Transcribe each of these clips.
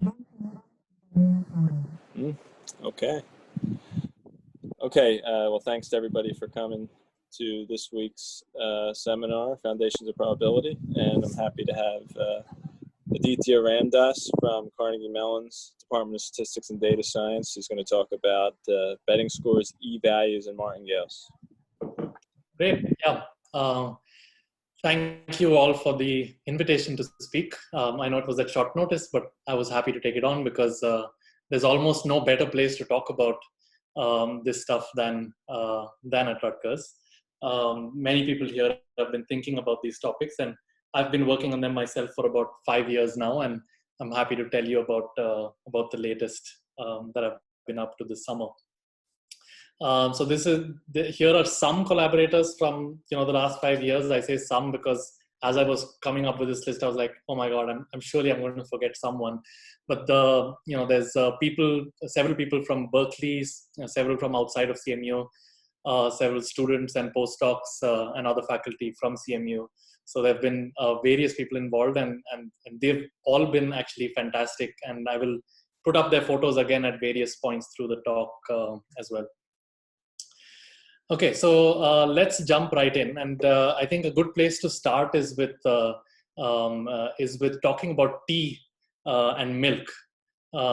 Mm, okay. Okay. Well, thanks to everybody for coming to this week's seminar, Foundations of Probability. And I'm happy to have Aaditya Ramdas from Carnegie Mellon's Department of Statistics and Data Science. He's going to talk about betting scores, e-values, and martingales. Great. Yeah. Thank you all for the invitation to speak. I know it was at short notice, but I was happy to take it on because there's almost no better place to talk about this stuff than at Rutgers. Many people here have been thinking about these topics, and I've been working on them myself for about 5 years now, and I'm happy to tell you about the latest that I've been up to this summer. So here are some collaborators from the last 5 years. I say some because as I was coming up with this list, I was like, oh my God, I'm surely I'm going to forget someone. But there's several people from Berkeley, several from outside of CMU, several students and postdocs and other faculty from CMU. So there have been various people involved, and they've all been actually fantastic. And I will put up their photos again at various points through the talk as well. Okay, so let's jump right in, and I think a good place to start is with talking about tea and milk,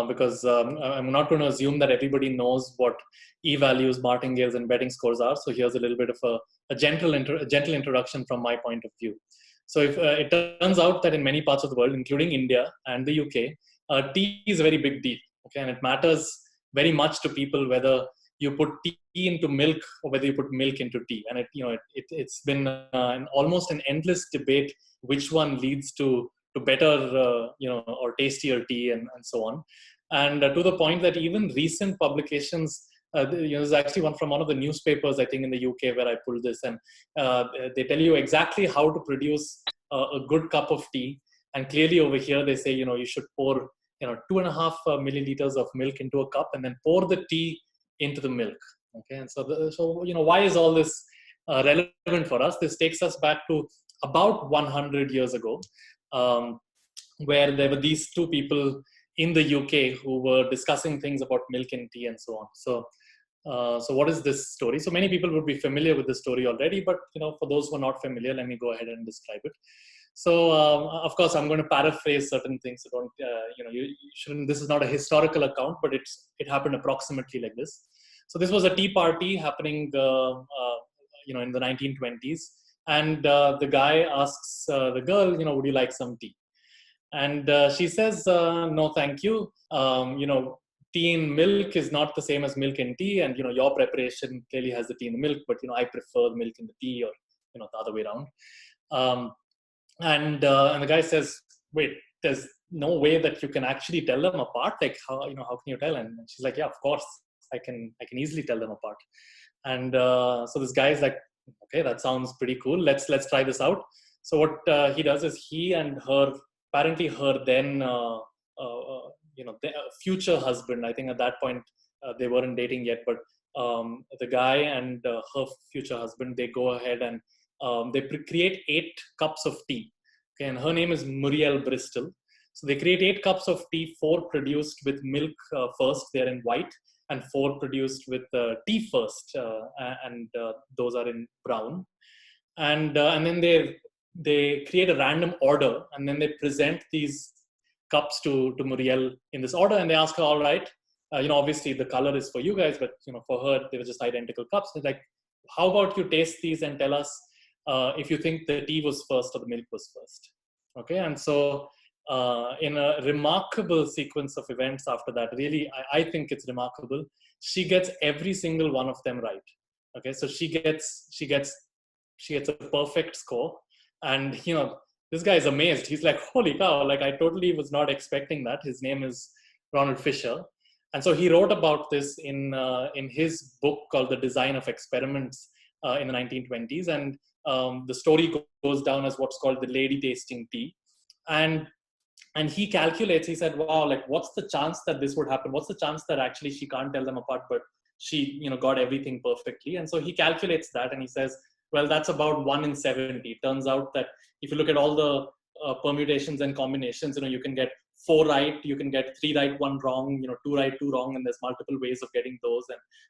because I'm not going to assume that everybody knows what e-values, martingales, and betting scores are. So here's a little bit of a gentle introduction from my point of view. So if it turns out that in many parts of the world, including India and the UK, tea is a very big deal. Okay, and it matters very much to people whether you put tea into milk or whether you put milk into tea. And it's been almost an endless debate which one leads to better or tastier tea and so on. And to the point that even recent publications, there's actually one from one of the newspapers, I think in the UK, where I pulled this, and they tell you exactly how to produce a good cup of tea. And clearly over here they say you should pour 2.5 milliliters of milk into a cup and then pour the tea into the milk. Okay, and so why is all this relevant for us? This takes us back to about 100 years ago, where there were these two people in the UK who were discussing things about milk and tea and so on. So what is this story? So many people would be familiar with the story already, but for those who are not familiar, let me go ahead and describe it. So of course, I'm going to paraphrase certain things. So don't you shouldn't. This is not a historical account, but it happened approximately like this. So this was a tea party happening, in the 1920s, and the guy asks the girl, would you like some tea? And she says, no, thank you. Tea in milk is not the same as milk in tea, and your preparation clearly has the tea in the milk, but I prefer the milk in the tea, or the other way around. And the guy says, wait, there's no way that you can actually tell them apart. Like how can you tell? And she's like, yeah, of course, I can easily tell them apart. And so this guy is like, okay, that sounds pretty cool. Let's try this out. So what he does is he and her, apparently her then future husband, I think at that point they weren't dating yet, but the guy and her future husband, they go ahead and they create 8 cups of tea. Okay, and her name is Muriel Bristol. So they create 8 cups of tea, 4 produced with milk first, they're in white, and 4 produced with tea first, and those are in brown. And then they create a random order, and then they present these cups to Muriel in this order, and they ask her, all right, obviously the color is for you guys, but for her, they were just identical cups. They're like, how about you taste these and tell us if you think the tea was first or the milk was first. Okay, and so in a remarkable sequence of events after that, really, I think it's remarkable. She gets every single one of them right. Okay, so she gets a perfect score, and this guy is amazed. He's like, holy cow! Like I totally was not expecting that. His name is Ronald Fisher, and so he wrote about this in his book called The Design of Experiments in the 1920s, and the story goes down as what's called the lady tasting tea, and he calculates. He said, wow, like what's the chance that this would happen? What's the chance that actually she can't tell them apart, but she got everything perfectly? And so he calculates that, and he says, well, that's about 1 in 70. It turns out that if you look at all the permutations and combinations, you can get 4 right, you can get 3 right, 1 wrong, 2 right, 2 wrong, and there's multiple ways of getting those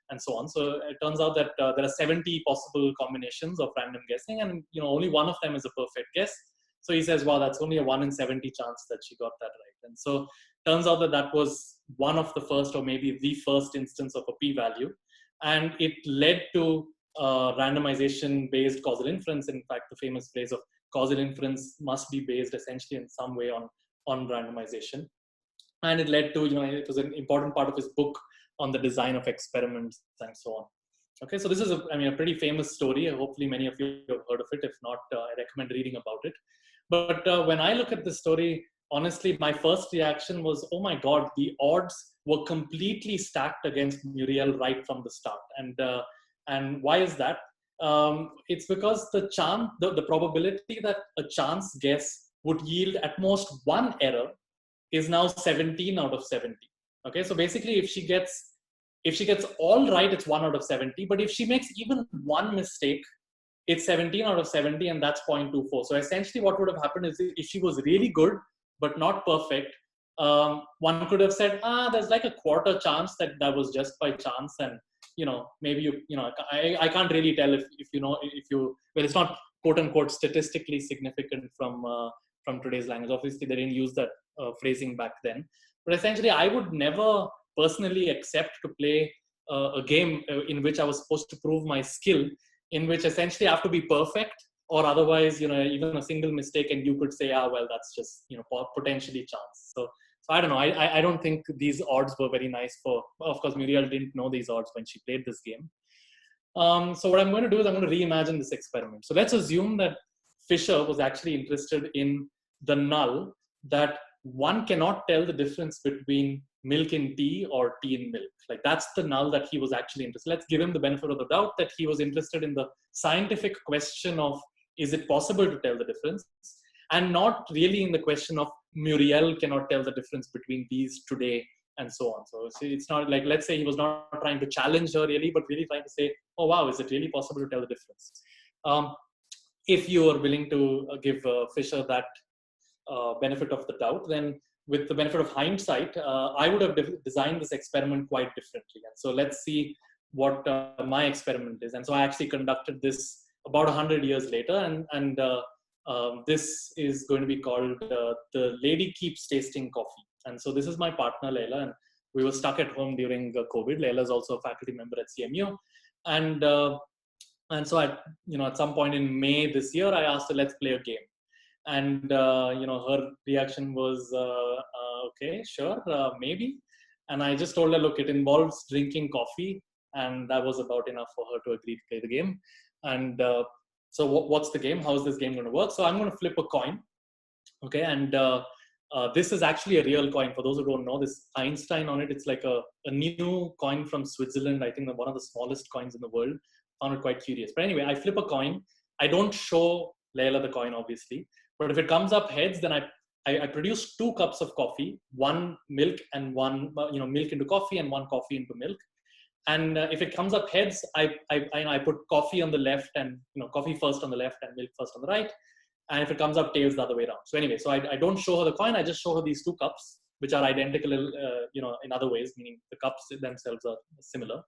and so on. So it turns out that there are 70 possible combinations of random guessing, and only one of them is a perfect guess. So he says, wow, that's only a 1 in 70 chance that she got that right. And so turns out that that was one of the first, or maybe the first instance of a p-value, and it led to randomization-based causal inference. In fact, the famous phrase of causal inference must be based essentially in some way on randomization. And it led to, it was an important part of his book on the design of experiments and so on. Okay, so this is a pretty famous story. Hopefully many of you have heard of it. If not, I recommend reading about it. But when I look at this story, honestly, my first reaction was, oh my God, the odds were completely stacked against Muriel right from the start. And why is that? It's because the probability that a chance guess would yield at most one error is now 17 out of 70. Okay, so basically if she gets all right, it's 1 out of 70. But if she makes even one mistake, it's 17 out of 70, and that's 0.24. So essentially what would have happened is, if she was really good but not perfect, one could have said, there's like a quarter chance that was just by chance, and maybe I can't really tell if well, it's not quote unquote statistically significant from today's language. Obviously they didn't use that phrasing back then, but essentially I would never personally accept to play a game in which I was supposed to prove my skill, in which essentially I have to be perfect, or otherwise even a single mistake and you could say, well, that's just potentially chance. So I don't know. I don't think these odds were very nice for. Of course, Muriel didn't know these odds when she played this game. So what I'm going to do is I'm going to reimagine this experiment. So let's assume that Fisher was actually interested in the null that one cannot tell the difference between milk in tea or tea in milk. Like, that's the null that he was actually interested. Let's give him the benefit of the doubt that he was interested in the scientific question of, is it possible to tell the difference? And not really in the question of Muriel cannot tell the difference between these today and so on. So it's not like, let's say he was not trying to challenge her really, but really trying to say, oh wow, is it really possible to tell the difference? If you are willing to give Fisher that benefit of the doubt, then with the benefit of hindsight, I would have designed this experiment quite differently. And so let's see what my experiment is. And so I actually conducted this about 100 years later, and this is going to be called The Lady Keeps Tasting Coffee. And so this is my partner, Leila, and we were stuck at home during COVID. Leila is also a faculty member at CMU. And so at some point in May this year, I asked her, let's play a game. And, her reaction was, okay, sure, maybe. And I just told her, look, it involves drinking coffee. And that was about enough for her to agree to play the game. And so what's the game? How is this game going to work? So I'm going to flip a coin. Okay. And this is actually a real coin. For those who don't know, this Einstein on it, it's like a new coin from Switzerland. I think one of the smallest coins in the world. Found it quite curious. But anyway, I flip a coin. I don't show Leila the coin, obviously. But if it comes up heads, then I produce 2 cups of coffee, 1 milk and 1, milk into coffee and 1 coffee into milk. And if it comes up heads, I put coffee on the left and, coffee first on the left and milk first on the right. And if it comes up tails, the other way around. So anyway, so I don't show her the coin. I just show her these 2 cups, which are identical, in other ways, meaning the cups themselves are similar.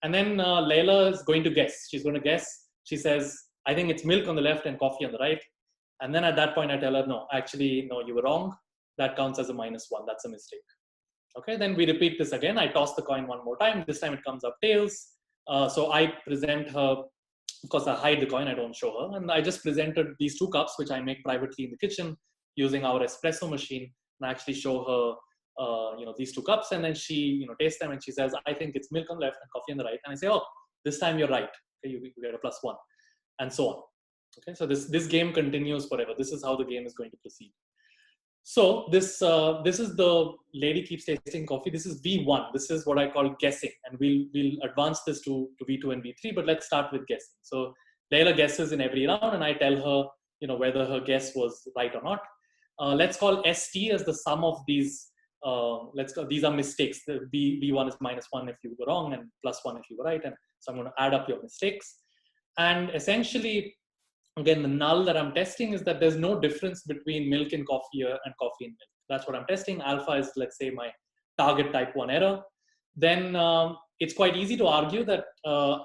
And then Leila is going to guess. She's going to guess. She says, I think it's milk on the left and coffee on the right. And then at that point, I tell her, no, actually, no, you were wrong. That counts as a -1. That's a mistake. Okay, then we repeat this again. I toss the coin one more time. This time it comes up tails. So I present her, of course, I hide the coin. I don't show her. And I just presented these 2 cups, which I make privately in the kitchen using our espresso machine. And I actually show her, these 2 cups. And then she, tastes them and she says, I think it's milk on the left and coffee on the right. And I say, oh, this time you're right. Okay, you get a +1 and so on. Okay, so this game continues forever. This is how the game is going to proceed. So this is the Lady Keeps Tasting Coffee. This is V1. This is what I call guessing, and we'll advance this to V2 and V3. But let's start with guessing. So Leila guesses in every round, and I tell her, whether her guess was right or not. Let's call ST as the sum of these. These are mistakes. The V1 is -1 if you were wrong, and +1 if you were right. And so I'm going to add up your mistakes. And essentially, again, the null that I'm testing is that there's no difference between milk and coffee and coffee and milk. That's what I'm testing. Alpha is, let's say, my target type 1 error. Then it's quite easy to argue that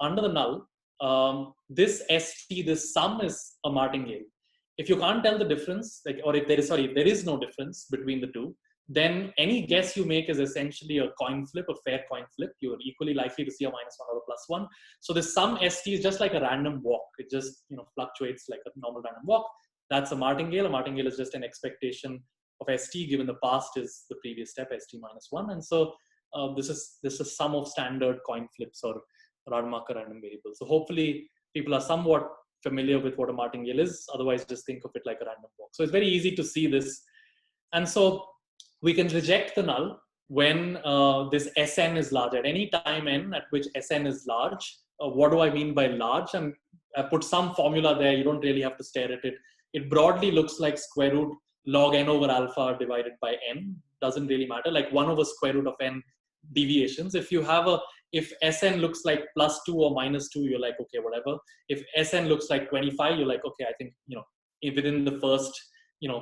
under the null, this ST, this sum is a martingale. If you can't tell the difference, like, or if there is no difference between the two, then any guess you make is essentially a coin flip, a fair coin flip. You're equally likely to see a -1 or a +1. So the sum ST is just like a random walk. It just fluctuates like a normal random walk. That's a martingale. A martingale is just an expectation of ST given the past is the previous step, ST -1. And so this is sum of standard coin flips or Rademacher random variables. So hopefully people are somewhat familiar with what a martingale is. Otherwise, just think of it like a random walk. So it's very easy to see this. And so we can reject the null when this Sn is large. At any time n at which Sn is large. What do I mean by large? And I put some formula there. You don't really have to stare at it. It broadly looks like square root log n over alpha divided by n. Doesn't really matter. Like 1 over square root of n deviations. If Sn looks like +2 or -2, you're like, okay, whatever. If Sn looks like 25, you're like, okay, I think, within the first,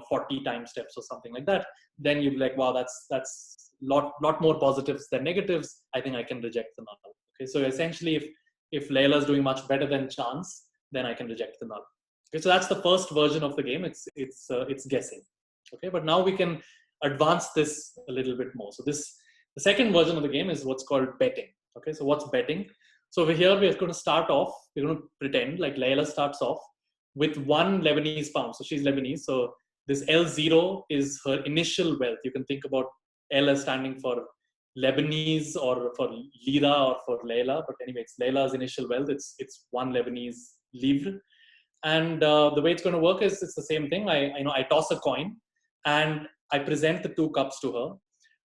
40 time steps or something like that, then you'd be like, wow, that's lot more positives than negatives. I think I can reject the null. Okay, so essentially, if Layla's doing much better than chance, then I can reject the null. Okay, so that's the first version of the game. It's guessing. Okay, but now we can advance this a little bit more. So the second version of the game is what's called betting. Okay, so what's betting? So over here, we're going to start off, we're going to pretend like Layla starts off with 1 Lebanese pound. So she's Lebanese. So this L0 is her initial wealth. You can think about L as standing for Lebanese or for Lira or for Layla. But anyway, it's Layla's initial wealth. It's 1 Lebanese livre. And the way it's going to work is it's the same thing. I toss a coin and I present the 2 cups to her.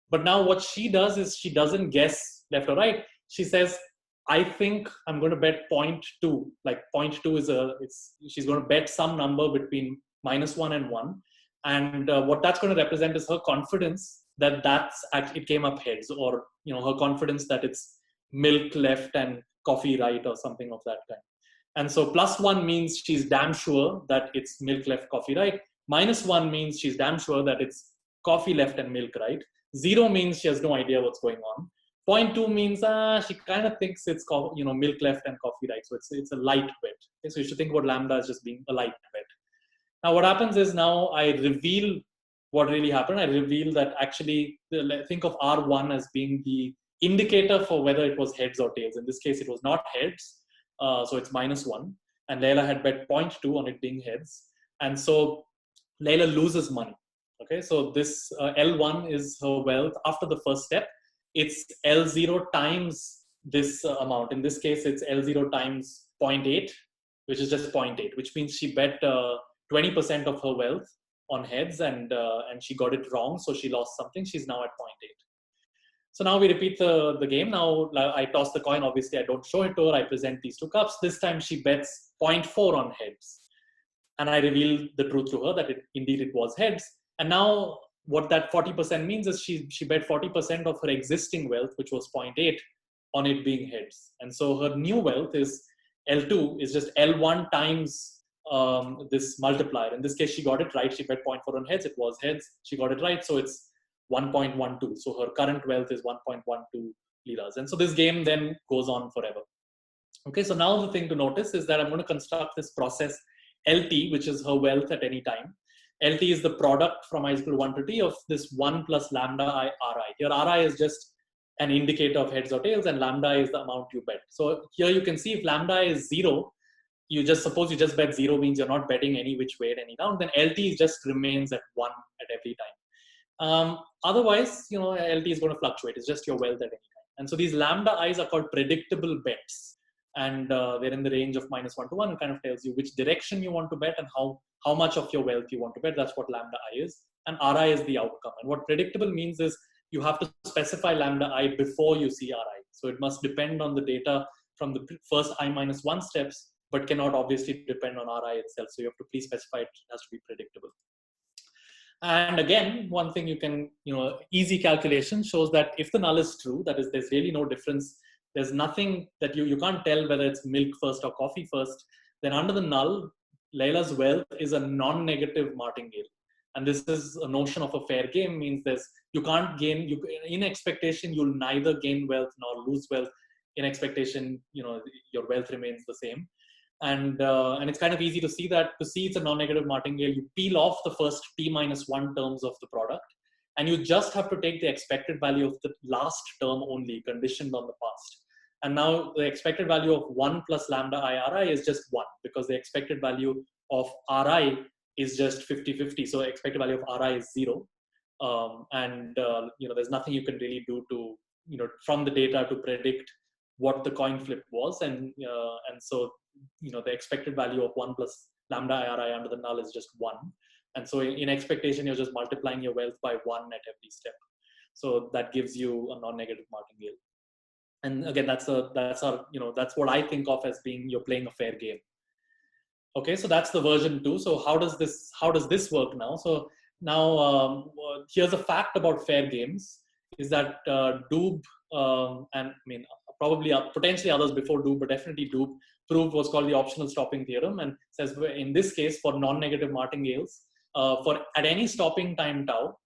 But now what she does is she doesn't guess left or right. She says, I think I'm going to bet 0.2. Like 0.2 is she's going to bet some number between -1 and 1. And what that's going to represent is her confidence that it came up heads, or her confidence that it's milk left and coffee right or something of that kind. And so +1 means she's damn sure that it's milk left, coffee right. -1 means she's damn sure that it's coffee left and milk right. 0 means she has no idea what's going on. 0.2 means she kind of thinks it's milk left and coffee right. So it's a light bet. Okay, so you should think about lambda as just being a light bet. Now what happens is now I reveal what really happened. I reveal that actually think of R1 as being the indicator for whether it was heads or tails. In this case, it was not heads. So it's -1. And Layla had bet 0.2 on it being heads. And so Layla loses money. Okay, so this L1 is her wealth after the first step. It's L0 times this amount. In this case, it's L0 times 0.8, which is just 0.8, which means she bet 20% of her wealth on heads and she got it wrong. So she lost something. She's now at 0.8. So now we repeat the game. Now I toss the coin. Obviously, I don't show it to her. I present these 2 cups. This time she bets 0.4 on heads. And I reveal the truth to her that indeed it was heads. And now what that 40% means is she bet 40% of her existing wealth, which was 0.8, on it being heads. And so her new wealth is L2 is just L1 times this multiplier. In this case, she got it right. She bet 0.4 on heads. It was heads. She got it right. So it's 1.12. So her current wealth is 1.12 liras. And so this game then goes on forever. Okay, so now the thing to notice is that I'm going to construct this process LT, which is her wealth at any time. LT is the product from I is equal to 1 to t of this 1 plus lambda I Ri. Here Ri is just an indicator of heads or tails, and lambda is the amount you bet. So here you can see if lambda is 0, suppose you just bet 0 means you're not betting any which way at any round, then LT just remains at 1 at every time. Otherwise, LT is going to fluctuate. It's just your wealth at any time. And so these lambda i's are called predictable bets. And they're in the range of -1 to 1. It kind of tells you which direction you want to bet and how much of your wealth you want to bet. That's what lambda I is. And Ri is the outcome. And what predictable means is you have to specify lambda I before you see Ri. So it must depend on the data from the first I-1 steps, but cannot obviously depend on Ri itself. So you have to pre-specify it has to be predictable. And again, one thing you can, easy calculation shows that if the null is true, that is, there's really no difference. There's nothing that you can't tell whether it's milk first or coffee first. Then under the null, Layla's wealth is a non-negative martingale. And this is a notion of a fair game, means you can't gain, in expectation, you'll neither gain wealth nor lose wealth. In expectation, your wealth remains the same. And it's kind of easy to see that. To see it's a non-negative martingale, you peel off the first t-1 terms of the product, and you just have to take the expected value of the last term only, conditioned on the past. And now the expected value of 1 plus lambda I Ri is just 1, because the expected value of Ri is just 50-50. So expected value of Ri is 0. There's nothing you can really do to, from the data to predict what the coin flip was. And so, the expected value of 1 plus lambda I Ri under the null is just 1. And so in expectation, you're just multiplying your wealth by 1 at every step. So that gives you a non-negative martingale. And again, that's what I think of as being, you're playing a fair game. Okay, so that's the version 2. So how does this work now? So now here's a fact about fair games, is that Doob, and I mean, probably potentially others before Doob, but definitely Doob, proved what's called the optional stopping theorem, and says in this case, for non-negative martingales, at any stopping time tau,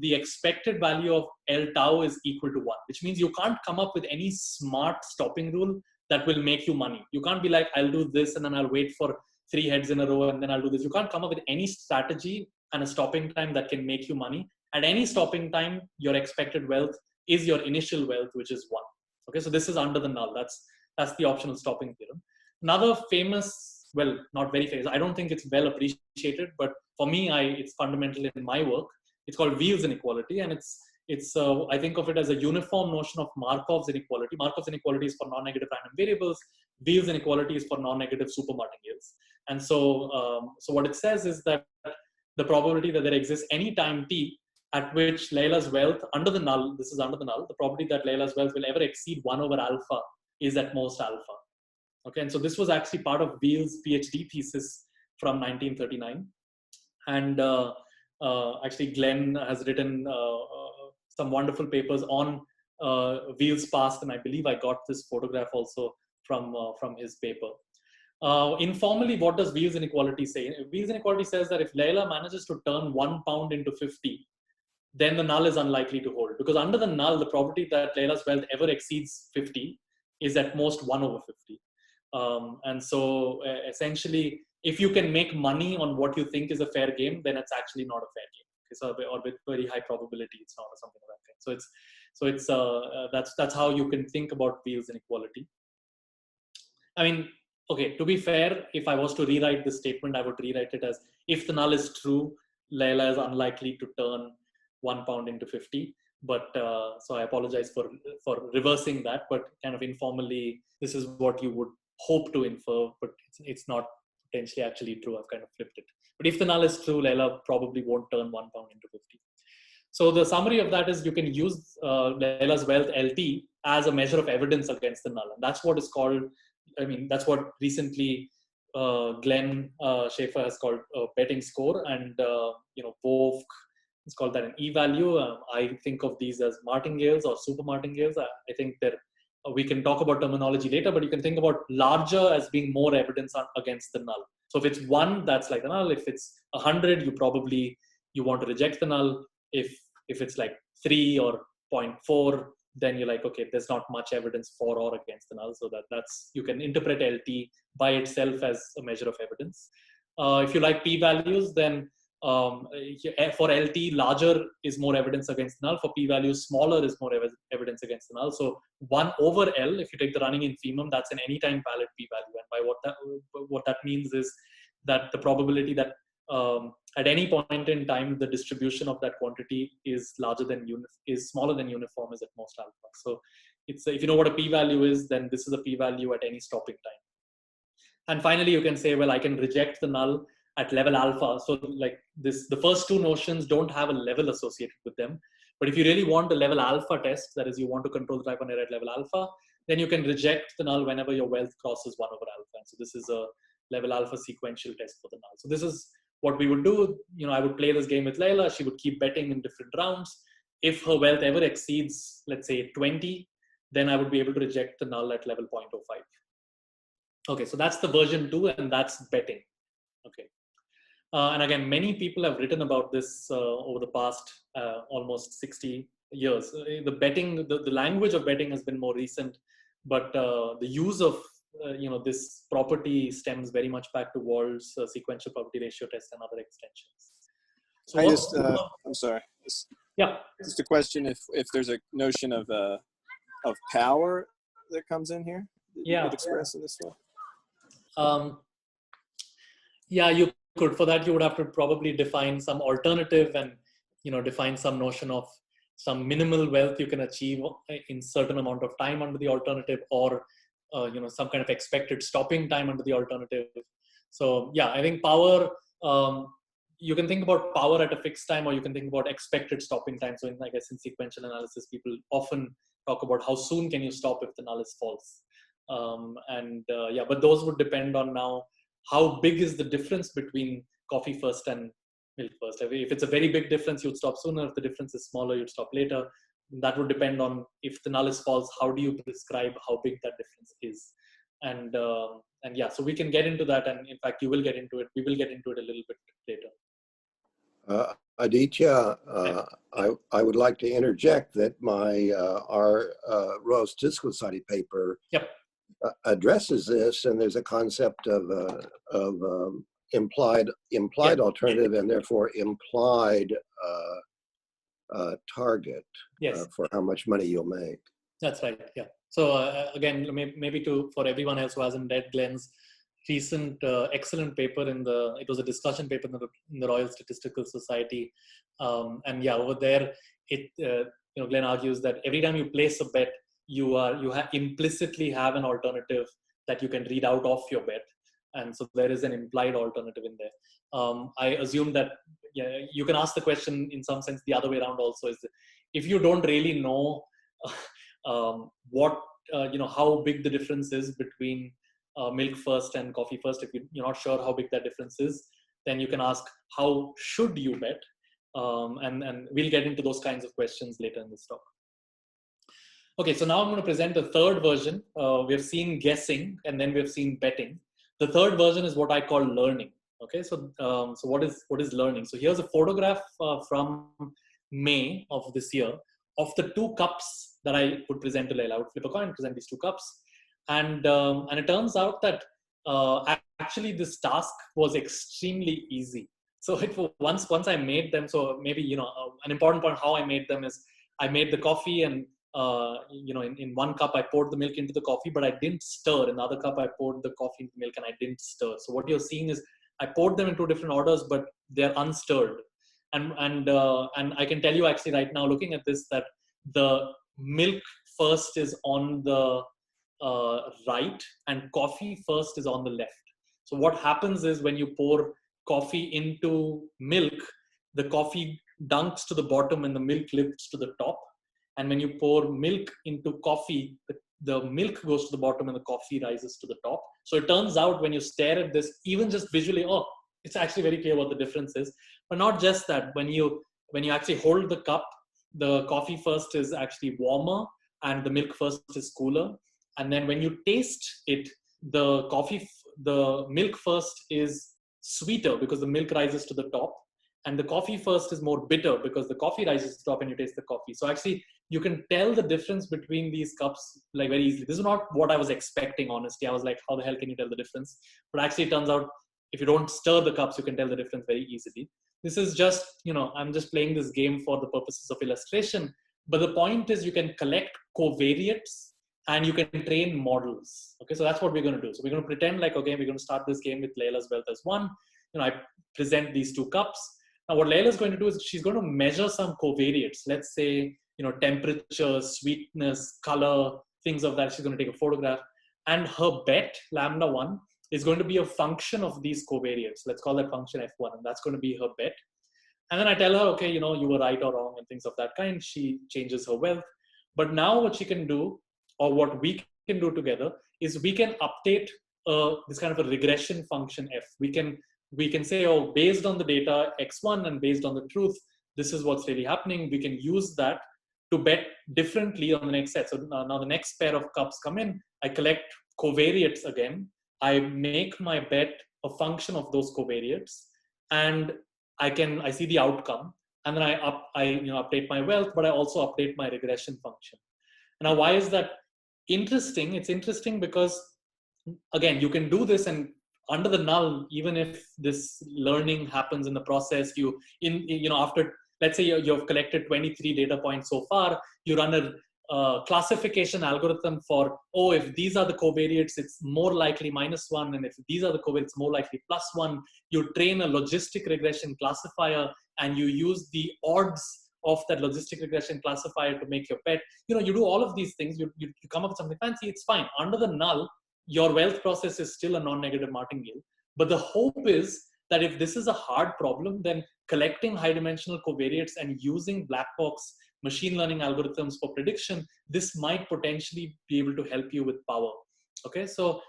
the expected value of L tau is equal to 1, which means you can't come up with any smart stopping rule that will make you money. You can't be like, I'll do this and then I'll wait for 3 heads in a row and then I'll do this. You can't come up with any strategy and a stopping time that can make you money. At any stopping time, your expected wealth is your initial wealth, which is 1. Okay, so this is under the null. That's the optional stopping theorem. Another famous, well, not very famous, I don't think it's well appreciated, but for me, it's fundamental in my work. It's called Wheels inequality, and I think of it as a uniform notion of Markov's inequality. Markov's inequality is for non-negative random variables. Wheels inequality is for non-negative supermartingales. And so what it says is that the probability that there exists any time t at which Layla's wealth under the null, this is under the null, the probability that Layla's wealth will ever exceed 1 over alpha is at most alpha. Okay, and so this was actually part of Wheels' PhD thesis from 1939. And actually, Glenn has written some wonderful papers on Wheels' past, and I believe I got this photograph also from his paper. Informally, what does Wheels inequality say? Wheels inequality says that if Layla manages to turn 1 pound into 50, then the null is unlikely to hold, because under the null, the probability that Layla's wealth ever exceeds 50 is at most 1 over 50. And so essentially, if you can make money on what you think is a fair game, then it's actually not a fair game. Okay, so, or with very high probability, it's not, or something like that. So that's how you can think about Wheels inequality. I mean, okay, to be fair, if I was to rewrite this statement, I would rewrite it as, if the null is true, Layla is unlikely to turn 1 pound into 50. But so I apologize for reversing that, but kind of informally, this is what you would hope to infer, but it's not potentially actually true. I've kind of flipped it. But if the null is true, Layla probably won't turn 1 pound into 50. So the summary of that is you can use Layla's wealth LT as a measure of evidence against the null. And that's what is called, I mean, that's what recently Glenn Schaefer has called betting score, and Wolf has called that an e-value. I think of these as martingales or super martingales. I think that we can talk about terminology later, but you can think about larger as being more evidence against the null. So if it's 1, that's like the null. If it's 100, you want to reject the null. If it's like 3 or 0.4, then you're like, okay, there's not much evidence for or against the null. So that's you can interpret LT by itself as a measure of evidence. If you like p-values, then for LT, larger is more evidence against the null. For p-values, smaller is more evidence against the null. So 1 over L, if you take the running infimum, that's an anytime valid p-value. And by what that means is that the probability that at any point in time, the distribution of that quantity is smaller than uniform is at most alpha. So it's if you know what a p-value is, then this is a p-value at any stopping time. And finally, you can say, well, I can reject the null at level alpha. So like this, the first 2 notions don't have a level associated with them. But if you really want a level alpha test, that is, you want to control the type one error at level alpha, then you can reject the null whenever your wealth crosses 1 over alpha. And so this is a level alpha sequential test for the null. So this is what we would do. I would play this game with Layla. She would keep betting in different rounds. If her wealth ever exceeds, let's say 20, then I would be able to reject the null at level 0.05. Okay, so that's the version 2, and that's betting. Okay. And again, many people have written about this over the past almost 60 years. The betting, the language of betting has been more recent, but the use of this property stems very much back to Wald's sequential probability ratio test and other extensions. So I'm sorry. Yeah. Just a question: if there's a notion of power that comes in here, that you could express in this way. Yeah, you could. For that, you would have to probably define some alternative and define some notion of some minimal wealth you can achieve in certain amount of time under the alternative, or some kind of expected stopping time under the alternative. So yeah, I think power. You can think about power at a fixed time, or you can think about expected stopping time. So I guess in sequential analysis, people often talk about how soon can you stop if the null is false. But those would depend on now how big is the difference between coffee first and milk first. If it's a very big difference, you'd stop sooner. If the difference is smaller, you'd stop later. That would depend on if the null is false, how do you prescribe how big that difference is. And yeah, so we can get into that. And in fact, you will get into it. We will get into it a little bit later. Aditya, I would like to interject that our Royal Statistical Society paper addresses this, and there's a concept of implied alternative and therefore implied target for how much money you'll make. That's right. Yeah. So again, maybe for everyone else who hasn't read Glenn's recent excellent paper it was a discussion paper in the Royal Statistical Society, and yeah, over there Glenn argues that every time you place a bet, you implicitly have an alternative that you can read out of your bet, and so there is an implied alternative in there. I assume that you can ask the question in some sense the other way around also, is that if you don't really know how big the difference is between milk first and coffee first, if you're not sure how big that difference is, then you can ask how should you bet, and we'll get into those kinds of questions later in this talk. Okay, so now I'm going to present the third version. We've seen guessing, and then we've seen betting. The third version is what I call learning. Okay, so what is learning? So here's a photograph from May of this year of the two cups that I would present to Leila. I would flip a coin and present these two cups. And it turns out that actually this task was extremely easy. So once I made them, so maybe an important point how I made them is I made the coffee, and in one cup I poured the milk into the coffee, but I didn't stir. In the other cup I poured the coffee into the milk and I didn't stir. So what you're seeing is I poured them in two different orders, but they're unstirred. And I can tell you actually right now, looking at this, that the milk first is on the right and coffee first is on the left. So what happens is when you pour coffee into milk, the coffee dunks to the bottom and the milk lifts to the top. And when you pour milk into coffee, the milk goes to the bottom and the coffee rises to the top. So it turns out when you stare at this, even just visually, it's actually very clear what the difference is. But not just that, when you actually hold the cup, the coffee first is actually warmer and the milk first is cooler. And then when you taste it, the milk first is sweeter because the milk rises to the top, and the coffee first is more bitter because the coffee rises to the top and you taste the coffee. So actually you can tell the difference between these cups like very easily. This is not what I was expecting, honestly. I was like, how the hell can you tell the difference? But actually it turns out if you don't stir the cups, you can tell the difference very easily. This is just, I'm just playing this game for the purposes of illustration. But the point is you can collect covariates and you can train models. Okay, so that's what we're going to do. So we're going to pretend like, okay, we're going to start this game with Leila's wealth as 1. I present these two cups. Now what Leila's going to do is she's going to measure some covariates. Let's say, temperature, sweetness, color, things of that. She's going to take a photograph. And her bet, lambda 1, is going to be a function of these covariates. Let's call that function f1, and that's going to be her bet. And then I tell her, okay, you were right or wrong and things of that kind. She changes her wealth. But now what she can do, or what we can do together, is we can update this kind of a regression function f. We can say, based on the data x1 and based on the truth, this is what's really happening. We can use that to bet differently on the next set. So now the next pair of cups come in. I collect covariates again. I make my bet a function of those covariates. and I see the outcome, and then I update my wealth, but I also update my regression function. Now, why is that interesting? It's interesting because, again, you can do this, and under the null, even if this learning happens in the process, after, let's say you've collected 23 data points so far, you run a classification algorithm for, if these are the covariates, it's more likely -1, and if these are the covariates, more likely +1. You train a logistic regression classifier, and you use the odds of that logistic regression classifier to make your bet. You do all of these things, you come up with something fancy, it's fine. Under the null, your wealth process is still a non-negative martingale. But the hope is that if this is a hard problem, then collecting high-dimensional covariates and using black box machine learning algorithms for prediction, this might potentially be able to help you with power. Okay, so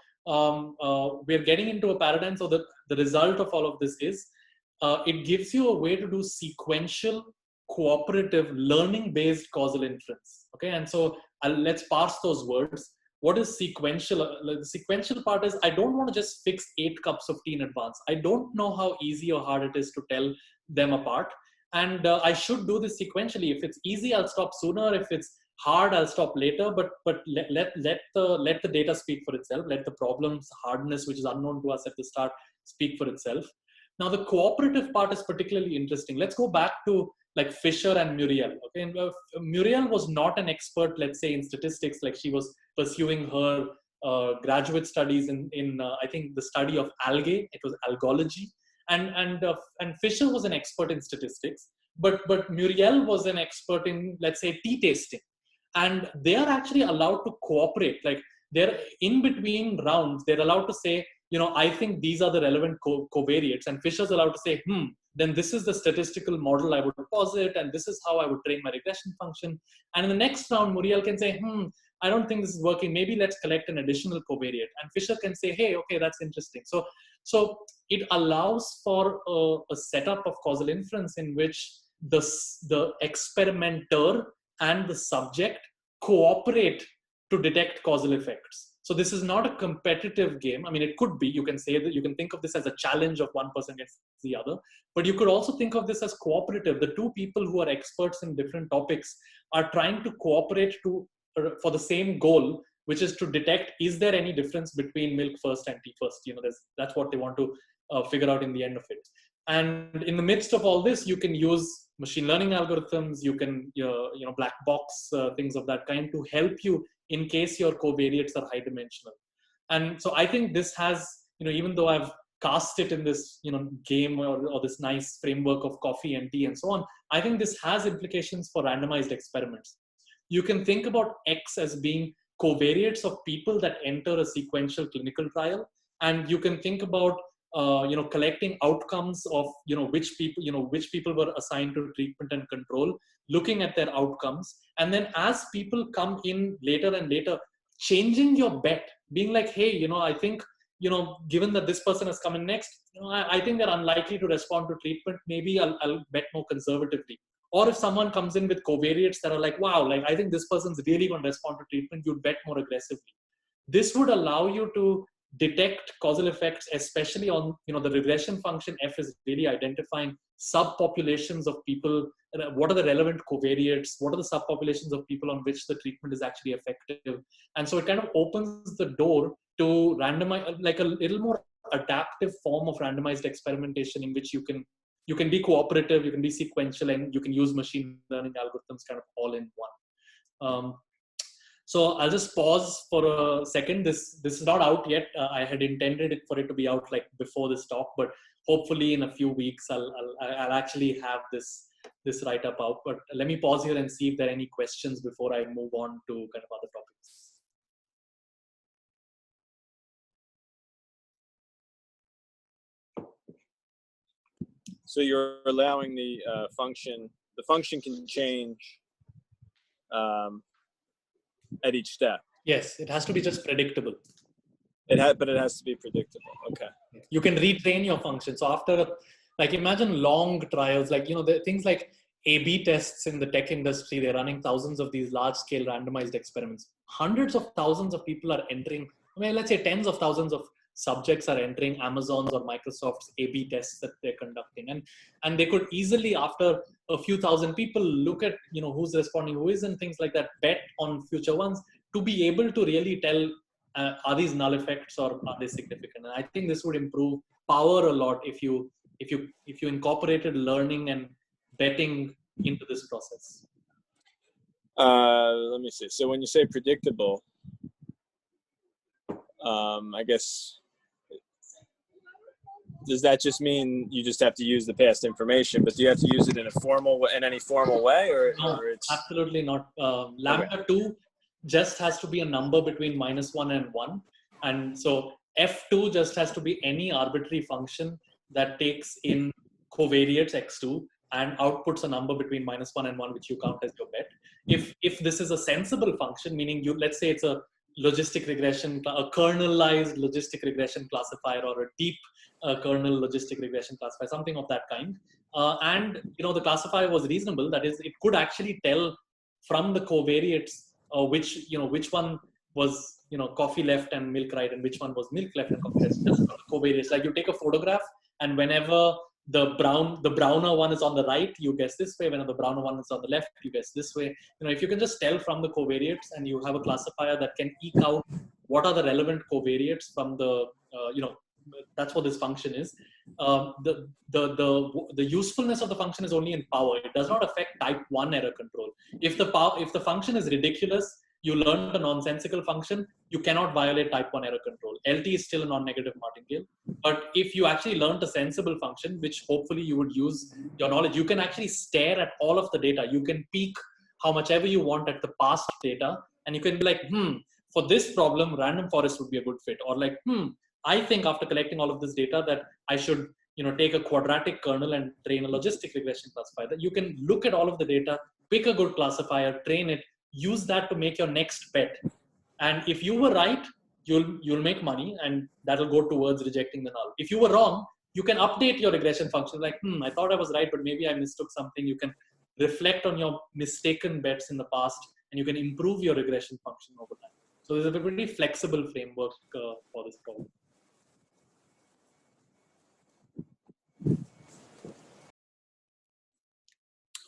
we're getting into a paradigm. So the result of all of this is it gives you a way to do sequential, cooperative, learning-based causal inference. Okay, and so let's parse those words. What is sequential? The sequential part is, I don't want to just fix 8 cups of tea in advance. I don't know how easy or hard it is to tell them apart. And I should do this sequentially. If it's easy, I'll stop sooner. If it's hard, I'll stop later. But let the data speak for itself. Let the problem's hardness, which is unknown to us at the start, speak for itself. Now, the cooperative part is particularly interesting. Let's go back to like Fisher and Muriel. Okay, and, Muriel was not an expert, let's say, in statistics. Like, she was pursuing her graduate studies in I think the study of algae. It was algology, and Fisher was an expert in statistics. But Muriel was an expert in, let's say, tea tasting, and they are actually allowed to cooperate. Like, they're in between rounds, they're allowed to say, I think these are the relevant covariates, and Fisher's allowed to say, then this is the statistical model I would posit, and this is how I would train my regression function. And in the next round, Muriel can say, I don't think this is working. Maybe let's collect an additional covariate. And Fisher can say, hey, okay, that's interesting. So it allows for a setup of causal inference in which the experimenter and the subject cooperate to detect causal effects. So this is not a competitive game. I mean, it could be. You can say that, you can think of this as a challenge of one person against the other, but you could also think of this as cooperative. The two people who are experts in different topics are trying to cooperate for the same goal, which is to detect, is there any difference between milk first and tea first? That's what they want to figure out in the end of it. And in the midst of all this, you can use machine learning algorithms, you can, black box, things of that kind to help you in case your covariates are high dimensional. And so I think this has, even though I've cast it in this, game or this nice framework of coffee and tea and so on, I think this has implications for randomized experiments. You can think about X as being covariates of people that enter a sequential clinical trial. And you can think about collecting outcomes of which people were assigned to treatment and control, looking at their outcomes, and then as people come in later and later, changing your bet, being like, hey, I think given that this person has come in next, I think they're unlikely to respond to treatment. Maybe I'll bet more conservatively. Or if someone comes in with covariates that are like, wow, like I think this person's really going to respond to treatment, you'd bet more aggressively. This would allow you to detect causal effects, especially on the regression function. F is really identifying subpopulations of people. What are the relevant covariates? What are the subpopulations of people on which the treatment is actually effective? And so it kind of opens the door to randomize, like a little more adaptive form of randomized experimentation in which you can be cooperative, you can be sequential, and you can use machine learning algorithms kind of all in one. So I'll just pause for a second. This is not out yet. I had intended for it to be out like before this talk, but hopefully in a few weeks I'll actually have this write-up out. But let me pause here and see if there are any questions before I move on to kind of other topics. So you're allowing the function can change at each step. Yes, it has to be just predictable. But it has to be predictable. Okay. You can retrain your function. So after, like, imagine long trials, like, the things like A/B tests in the tech industry, they're running thousands of these large-scale randomized experiments. Hundreds of thousands of people are entering, let's say tens of thousands of subjects are entering Amazon's or Microsoft's A/B tests that they're conducting, and they could easily, after a few thousand people, look at who's responding, who isn't, things like that, bet on future ones to be able to really tell are these null effects or are they significant. And I think this would improve power a lot if you incorporated learning and betting into this process. Let me see. So when you say predictable, I guess, does that just mean you just have to use the past information, but do you have to use it in a formal way, in any formal way, or it's absolutely not? Lambda 2 just has to be a number between -1 and 1, and so f2 just has to be any arbitrary function that takes in covariates x2 and outputs a number between -1 and 1, which you count as your bet. If this is a sensible function, meaning let's say it's a logistic regression, a kernelized logistic regression classifier, or a deep kernel logistic regression classifier, something of that kind. And the classifier was reasonable. That is, it could actually tell from the covariates which one was coffee left and milk right, and which one was milk left and coffee right. Just from the covariates. Like you take a photograph, and whenever the browner one is on the right, you guess this way. Whenever the browner one is on the left, you guess this way. If you can just tell from the covariates, and you have a classifier that can eke out what are the relevant covariates from the that's what this function is. The usefulness of the function is only in power. It does not affect type 1 error control. If the function is ridiculous, you learned a nonsensical function, you cannot violate type 1 error control. LT is still a non-negative martingale. But if you actually learned a sensible function, which hopefully you would use your knowledge, you can actually stare at all of the data. You can peek how much ever you want at the past data, and you can be like, for this problem, random forest would be a good fit. Or like, I think after collecting all of this data that I should take a quadratic kernel and train a logistic regression classifier. That you can look at all of the data, pick a good classifier, train it, use that to make your next bet. And if you were right, you'll make money, and that'll go towards rejecting the null. If you were wrong, you can update your regression function. Like, I thought I was right, but maybe I mistook something. You can reflect on your mistaken bets in the past, and you can improve your regression function over time. So there's a pretty flexible framework for this problem.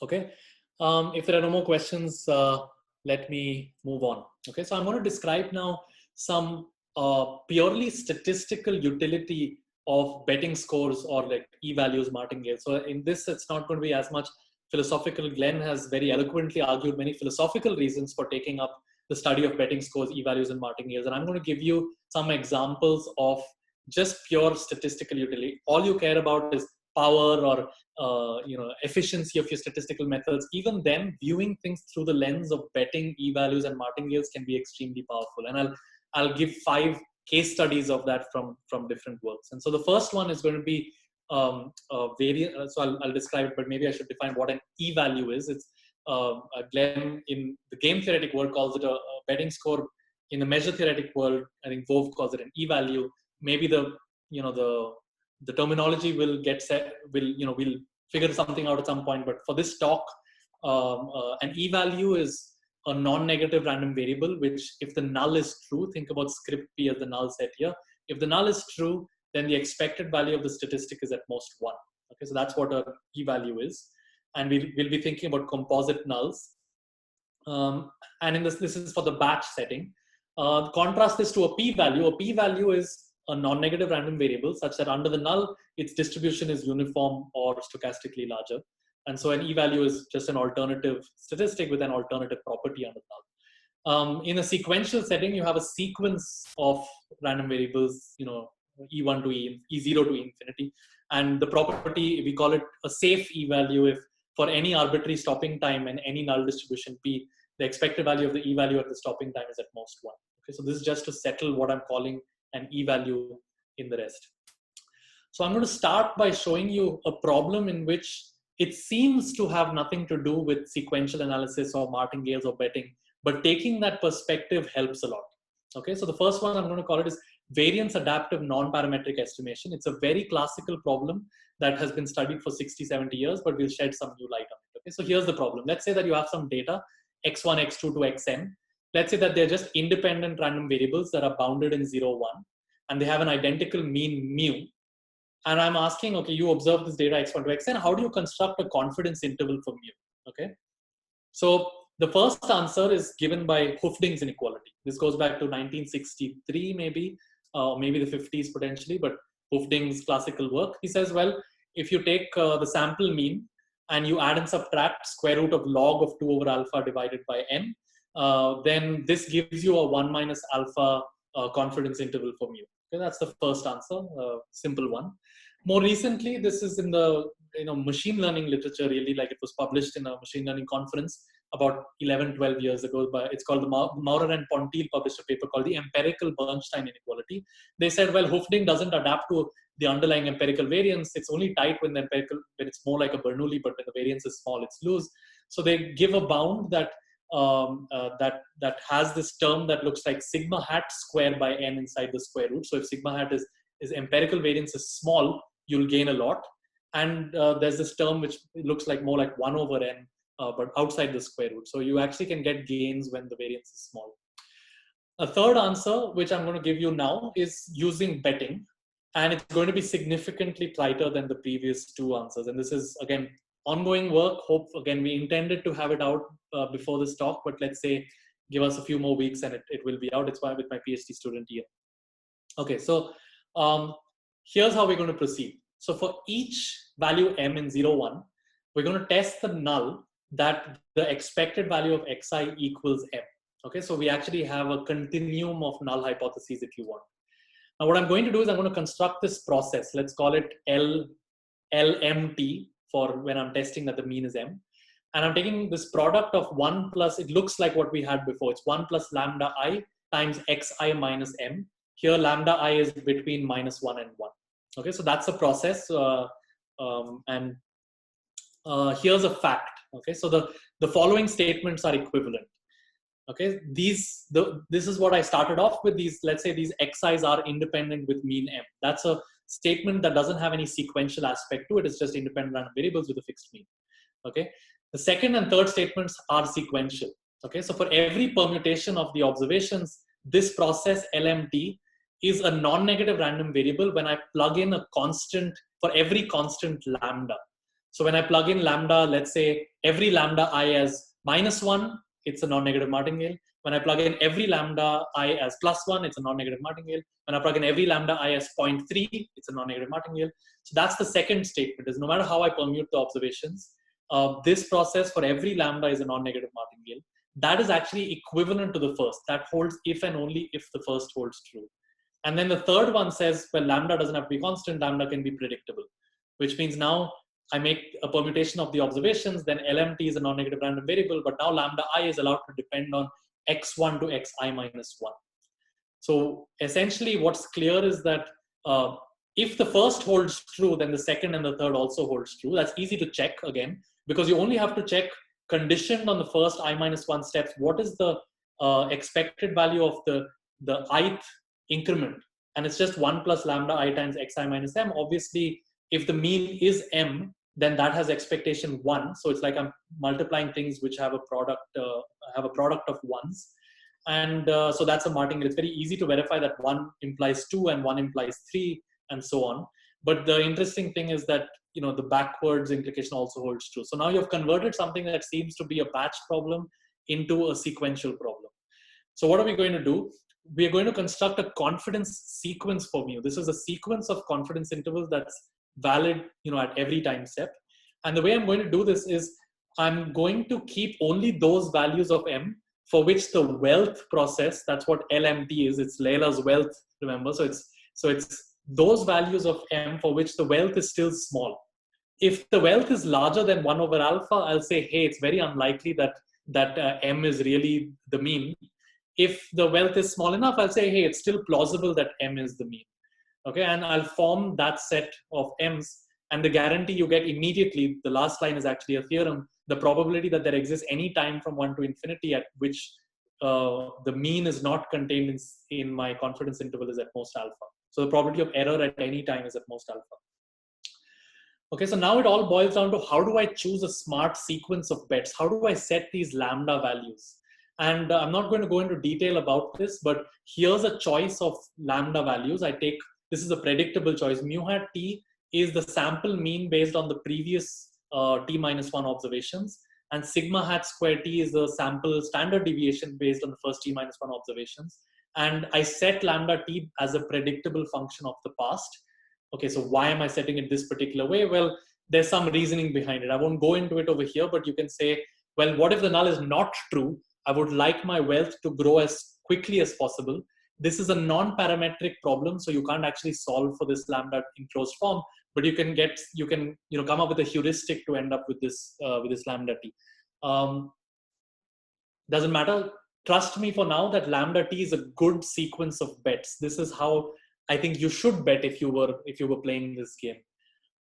Okay. If there are no more questions, let me move on. Okay, so I'm going to describe now some purely statistical utility of betting scores, or like e-values, martingales. So in this, it's not going to be as much philosophical. Glenn has very eloquently argued many philosophical reasons for taking up the study of betting scores, e-values, and martingales. And I'm going to give you some examples of just pure statistical utility. All you care about is power or efficiency of your statistical methods. Even then, viewing things through the lens of betting, e-values, and martingales can be extremely powerful. And I'll give 5 case studies of that from different works. And so the first one is going to be variance. So I'll describe it, but maybe I should define what an e-value is. It's Glenn in the game theoretic world calls it a betting score. In the measure-theoretic world, I think Vove calls it an e-value. Maybe the terminology will get set. We'll figure something out at some point. But for this talk, an e-value is a non-negative random variable, which if the null is true, think about script P as the null set here. If the null is true, then the expected value of the statistic is at most 1. Okay, so that's what an e-value is. And we'll be thinking about composite nulls. And in this is for the batch setting. Contrast this to a p-value. A p-value is a non-negative random variable such that under the null, its distribution is uniform or stochastically larger. And so an e-value is just an alternative statistic with an alternative property under the null. In a sequential setting, you have a sequence of random variables, E1 to E0 to infinity. And the property, we call it a safe e-value if for any arbitrary stopping time and any null distribution P, the expected value of the e-value at the stopping time is at most 1. Okay, so this is just to settle what I'm calling an e-value in the rest. So I'm going to start by showing you a problem in which it seems to have nothing to do with sequential analysis or martingales or betting, but taking that perspective helps a lot. Okay, so the first one I'm going to call it is variance adaptive non-parametric estimation. It's a very classical problem that has been studied for 60, 70 years, but we'll shed some new light on it. Okay, so here's the problem. Let's say that you have some data, x1, x2 to xn. Let's say that they're just independent random variables that are bounded in 0, 1. and they have an identical mean mu. And I'm asking, okay, you observe this data x1 to xn, how do you construct a confidence interval for mu? Okay, so the first answer is given by Hoeffding's inequality. This goes back to 1963, maybe the 50s potentially, but Hoeffding's classical work. He says, well, if you take the sample mean and you add and subtract square root of log of 2 over alpha divided by n, then this gives you a 1 minus alpha confidence interval for mu. Okay, that's the first answer, simple one. More recently, this is in the machine learning literature, really, like it was published in a machine learning conference about 11, 12 years ago. It's called the Maurer and Pontil published a paper called the empirical Bernstein inequality. They said, well, Hoeffding doesn't adapt to the underlying empirical variance. It's only tight when it's more like a Bernoulli, but when the variance is small, it's loose. So they give a bound that that has this term that looks like sigma hat square by n inside the square root. So if sigma hat is empirical variance is small, you'll gain a lot. And there's this term which looks like more like 1 over n, but outside the square root. So you actually can get gains when the variance is small. A third answer, which I'm going to give you now, is using betting. And it's going to be significantly tighter than the previous two answers. And this is, again, ongoing work. Again, we intended to have it out before this talk, but let's say give us a few more weeks and it will be out. It's why with my PhD student here. Okay, so here's how we're going to proceed. So for each value m in 0, 1, we're going to test the null that the expected value of xi equals m. Okay, so we actually have a continuum of null hypotheses if you want. Now what I'm going to do is I'm going to construct this process. Let's call it LMT for when I'm testing that the mean is m. And I'm taking this product of 1 plus, it looks like what we had before. It's 1 plus lambda I times xi minus m. Here lambda I is between minus 1 and 1. Okay, so that's a process. Here's a fact. Okay, so the following statements are equivalent. Okay, this is what I started off with. These, let's say these xi's are independent with mean m. That's a statement that doesn't have any sequential aspect to it. It's just independent random variables with a fixed mean. Okay, the second and third statements are sequential. Okay, so for every permutation of the observations, this process LMT is a non-negative random variable when I plug in a constant for every constant lambda. So when I plug in lambda, let's say every lambda I as -1, it's a non-negative martingale. When I plug in every lambda I as +1, it's a non-negative martingale. When I plug in every lambda I as 0.3, it's a non-negative martingale. So that's the second statement, is no matter how I permute the observations, this process for every lambda is a non-negative martingale. That is actually equivalent to the first. That holds if and only if the first holds true. And then the third one says, well, lambda doesn't have to be constant, lambda can be predictable, which means now I make a permutation of the observations, then LMT is a non-negative random variable, but now lambda I is allowed to depend on x1 to xi minus 1. So essentially what's clear is that if the first holds true, then the second and the third also holds true. That's easy to check again, because you only have to check conditioned on the first I minus 1 steps. What is the expected value of the ith increment? And it's just 1 plus lambda I times xi minus m. Obviously, if the mean is m, then that has expectation 1. So it's like I'm multiplying things which have a product of ones. And so that's a martingale. It's very easy to verify that 1 implies 2 and 1 implies 3 and so on. But the interesting thing is that the backwards implication also holds true. So now you've converted something that seems to be a batch problem into a sequential problem. So what are we going to do? We are going to construct a confidence sequence for mu. This is a sequence of confidence intervals that's valid at every time step. And the way I'm going to do this is I'm going to keep only those values of m for which the wealth process, that's what LMT is, it's Layla's wealth, remember? So it's those values of m for which the wealth is still small. If the wealth is larger than 1 over alpha, I'll say, hey, it's very unlikely that m is really the mean. If the wealth is small enough, I'll say, hey, it's still plausible that m is the mean. Okay, and I'll form that set of m's, and the guarantee you get immediately, the last line is actually a theorem, the probability that there exists any time from 1 to infinity at which the mean is not contained in my confidence interval is at most alpha. So the probability of error at any time is at most alpha. Okay, so now it all boils down to how do I choose a smart sequence of bets? How do I set these lambda values? And I'm not going to go into detail about this, but here's a choice of lambda values. This is a predictable choice. Mu hat t is the sample mean based on the previous t minus 1 observations. And sigma hat square t is the sample standard deviation based on the first t minus 1 observations. And I set lambda t as a predictable function of the past. Okay, so why am I setting it this particular way? Well, there's some reasoning behind it. I won't go into it over here, but you can say, well, what if the null is not true? I would like my wealth to grow as quickly as possible. This is a non-parametric problem, so you can't actually solve for this lambda in closed form, but you can come up with a heuristic to end up with this lambda t. Doesn't matter. Trust me for now that lambda t is a good sequence of bets. This is how I think you should bet if you were playing this game.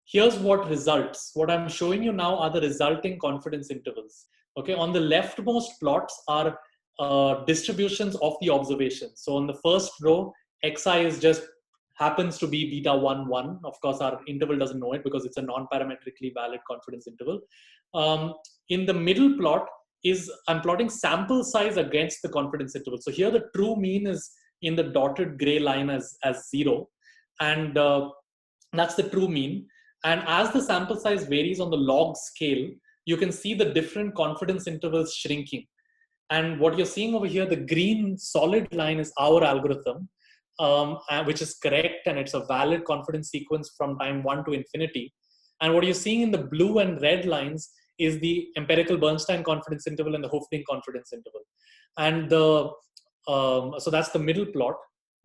Here's what results. What I'm showing you now are the resulting confidence intervals. Okay, on the leftmost plots are distributions of the observations. So on the first row, xi is just happens to be beta 1, 1. Of course, our interval doesn't know it because it's a non-parametrically valid confidence interval. In the middle plot I'm plotting sample size against the confidence interval. So here the true mean is in the dotted gray line as 0. And that's the true mean. And as the sample size varies on the log scale, you can see the different confidence intervals shrinking. And what you're seeing over here, the green solid line is our algorithm, which is correct, and it's a valid confidence sequence from time 1 to infinity. And what you're seeing in the blue and red lines is the empirical Bernstein confidence interval and the Hoeffding confidence interval. And so that's the middle plot.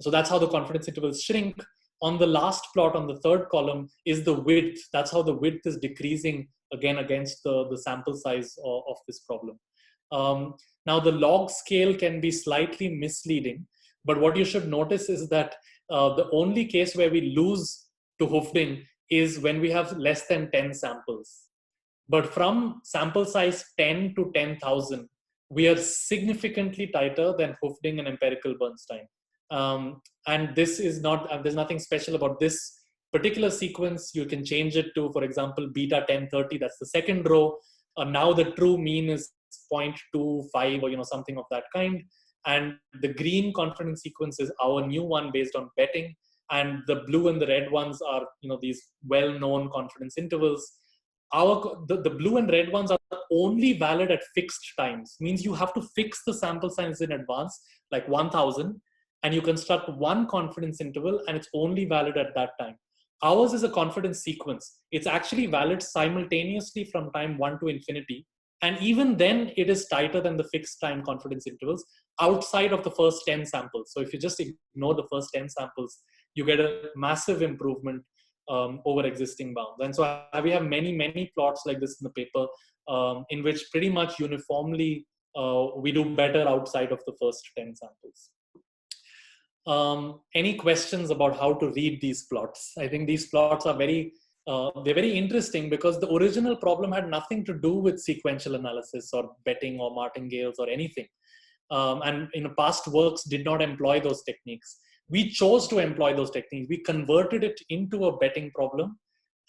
So that's how the confidence intervals shrink. On the last plot, on the third column, is the width. That's how the width is decreasing again against the sample size of this problem. Now, the log scale can be slightly misleading, but what you should notice is that the only case where we lose to Hoeffding is when we have less than 10 samples. But from sample size 10 to 10,000, we are significantly tighter than Hoeffding and empirical Bernstein. And this is not, there's nothing special about this particular sequence. You can change it to, for example, beta 1030, that's the second row. Now the true mean is 0.25 or something of that kind. And the green confidence sequence is our new one based on betting. And the blue and the red ones are these well-known confidence intervals. The blue and red ones are only valid at fixed times. Means you have to fix the sample size in advance, like 1000. And you construct one confidence interval and it's only valid at that time. Ours is a confidence sequence. It's actually valid simultaneously from time 1 to infinity. And even then it is tighter than the fixed time confidence intervals outside of the first 10 samples. So if you just ignore the first 10 samples, you get a massive improvement over existing bounds. And so we have many, many plots like this in the paper in which pretty much uniformly we do better outside of the first 10 samples. Any questions about how to read these plots? I think these plots are they're very interesting because the original problem had nothing to do with sequential analysis or betting or martingales or anything. And past works did not employ those techniques. We chose to employ those techniques. We converted it into a betting problem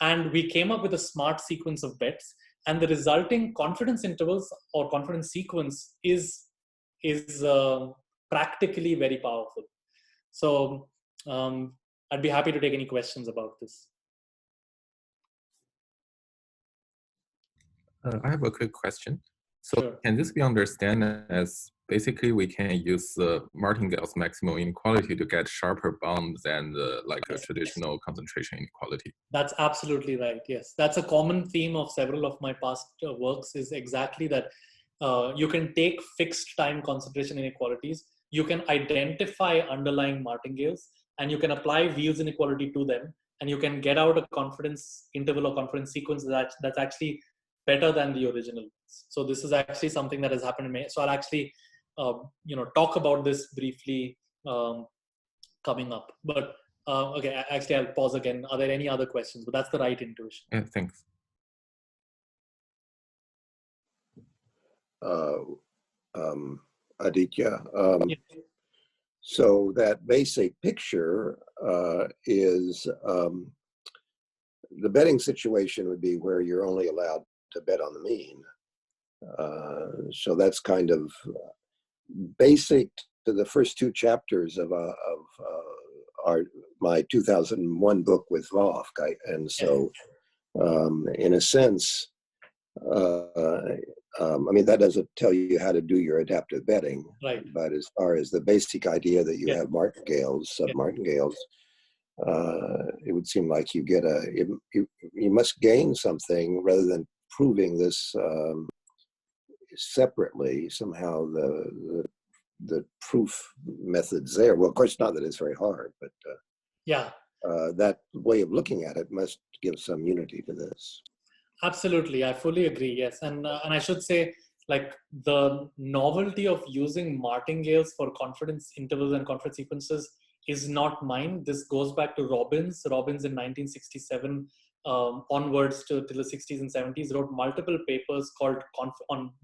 and we came up with a smart sequence of bets, and the resulting confidence intervals or confidence sequence is practically very powerful. So I'd be happy to take any questions about this. I have a quick question. So Sure. Can this be understood as basically we can use the martingales maximum inequality to get sharper bounds than like a traditional concentration inequality? That's absolutely right. Yes, that's a common theme of several of my past works is exactly that. You can take fixed time concentration inequalities, you can identify underlying martingales, and you can apply Wheel's inequality to them, and you can get out a confidence interval or confidence sequence that's actually better than the original. So this is actually something that has happened in me. So I'll actually talk about this briefly coming up. But okay, actually I'll pause again. Are there any other questions? But that's the right intuition. Yeah, thanks. Aditya, Yeah. so that basic picture is the betting situation would be where you're only allowed to bet on the mean. So that's kind of basic to the first two chapters of my 2001 book with Wolf. And so, in a sense, I mean, that doesn't tell you how to do your adaptive betting, right? But as far as the basic idea that you have martingales, submartingales, it would seem like you get you must gain something rather than proving this separately. Somehow the proof method's there. Well, of course, not that it's very hard, but that way of looking at it must give some unity to this. Absolutely, I fully agree. Yes, and I should say, like, the novelty of using martingales for confidence intervals and confidence sequences is not mine. This goes back to Robbins. Robbins in 1967 onwards to the 60s and 70s wrote multiple papers called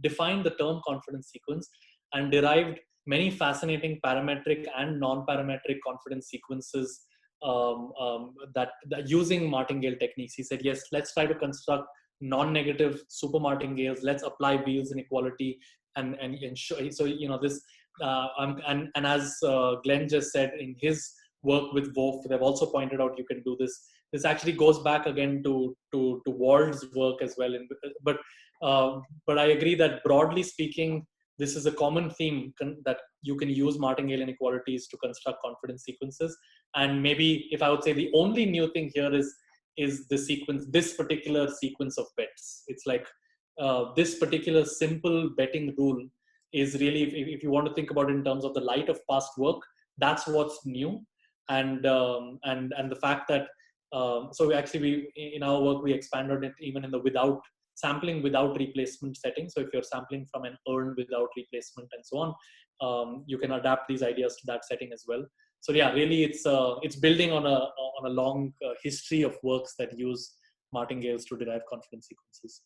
defined the term confidence sequence and derived many fascinating parametric and non-parametric confidence sequences that using martingale techniques. He said, yes, let's try to construct non-negative supermartingales. Let's apply Wheels inequality and show. So this and as Glenn just said in his work with Wolf, they've also pointed out you can do this. This actually goes back again to Wald's work as well. But I agree that broadly speaking, this is a common theme that you can use martingale inequalities to construct confidence sequences. And maybe if I would say the only new thing here is the sequence, this particular sequence of bets. It's like this particular simple betting rule is really, if you want to think about it in terms of the light of past work, that's what's new. And the fact that so we in our work we expanded it even in the sampling without replacement setting. So if you're sampling from an urn without replacement and so on, you can adapt these ideas to that setting as well. So yeah, really it's building on a long history of works that use martingales to derive confidence sequences.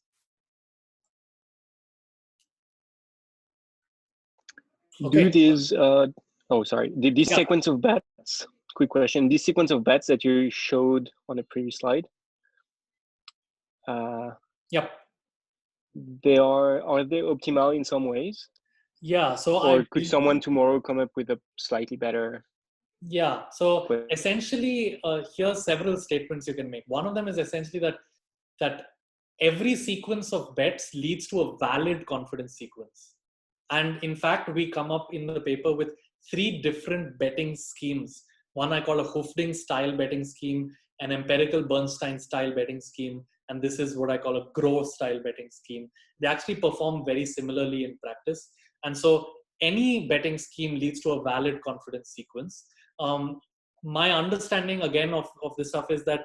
Okay. Do these this sequence of bets, quick question, this sequence of bets that you showed on the previous slide, yep, are they optimal in some ways? Yeah. So or could someone tomorrow come up with a slightly better? Yeah. So essentially, here are several statements you can make. One of them is essentially that every sequence of bets leads to a valid confidence sequence. And in fact, we come up in the paper with 3 different betting schemes. One I call a Hoofding style betting scheme, an empirical Bernstein style betting scheme, and this is what I call a Groh style betting scheme. They actually perform very similarly in practice. And so any betting scheme leads to a valid confidence sequence. My understanding again of this stuff is that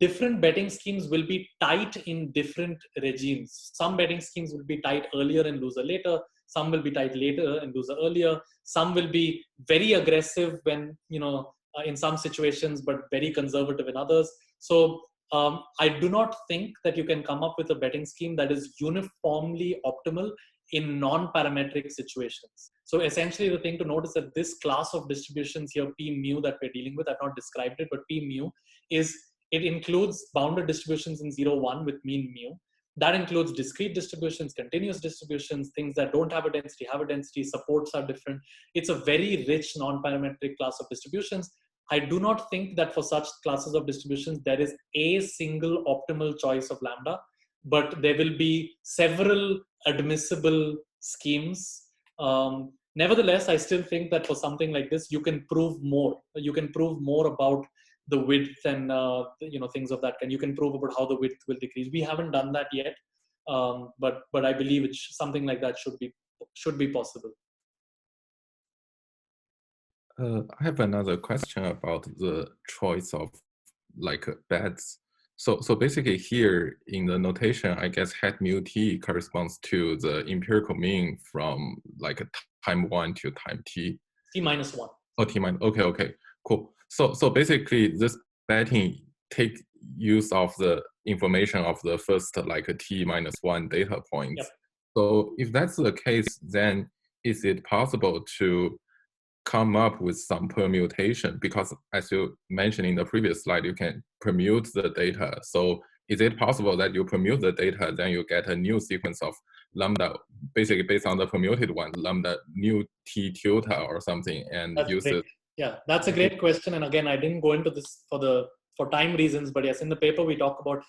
different betting schemes will be tight in different regimes. Some betting schemes will be tight earlier and looser later. Some will be tight later and looser earlier. Some will be very aggressive when, in some situations, but very conservative in others. So I do not think that you can come up with a betting scheme that is uniformly optimal in non-parametric situations. So essentially the thing to notice that this class of distributions here, P mu that we're dealing with, I've not described it, but P mu it includes bounded distributions in 0, 1 with mean mu. That includes discrete distributions, continuous distributions, things that don't have a density, supports are different. It's a very rich non-parametric class of distributions. I do not think that for such classes of distributions, there is a single optimal choice of lambda, but there will be several admissible schemes. Nevertheless, I still think that for something like this, you can prove more. You can prove more about the width and things of that kind. You can prove about how the width will decrease. We haven't done that yet, but I believe something like that should be possible. I have another question about the choice of bets. So basically here in the notation, I guess hat mu t corresponds to the empirical mean from time 1 to time t. T minus 1. Oh, t minus. Okay, cool. So basically this betting take use of the information of the first t minus 1 data points. Yep. So if that's the case, then is it possible to come up with some permutation? Because as you mentioned in the previous slide, you can permute the data. So is it possible that you permute the data, then you get a new sequence of lambda, basically based on the permuted one, lambda nu t tilde or something, and That's use great. it. Yeah, that's a great question. And again, I didn't go into this for time reasons, but yes, in the paper we talk about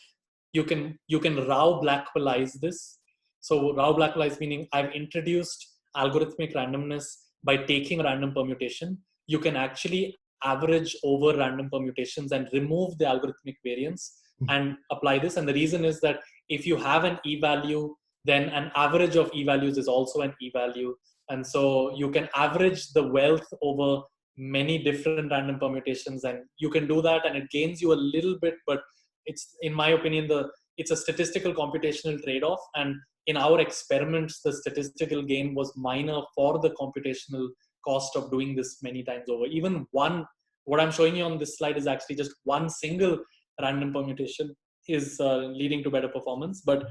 you can Rao-Blackwellize this. So Rao-Blackwellize meaning I've introduced algorithmic randomness by taking random permutation. You can actually average over random permutations and remove the algorithmic variance and apply this. And the reason is that if you have an e-value, then an average of e-values is also an e-value. And so you can average the wealth over many different random permutations, and you can do that, and it gains you a little bit, but it's, in my opinion, it's a statistical computational trade-off. And in our experiments, the statistical gain was minor for the computational cost of doing this many times over. Even what I'm showing you on this slide is actually just one single random permutation is leading to better performance, but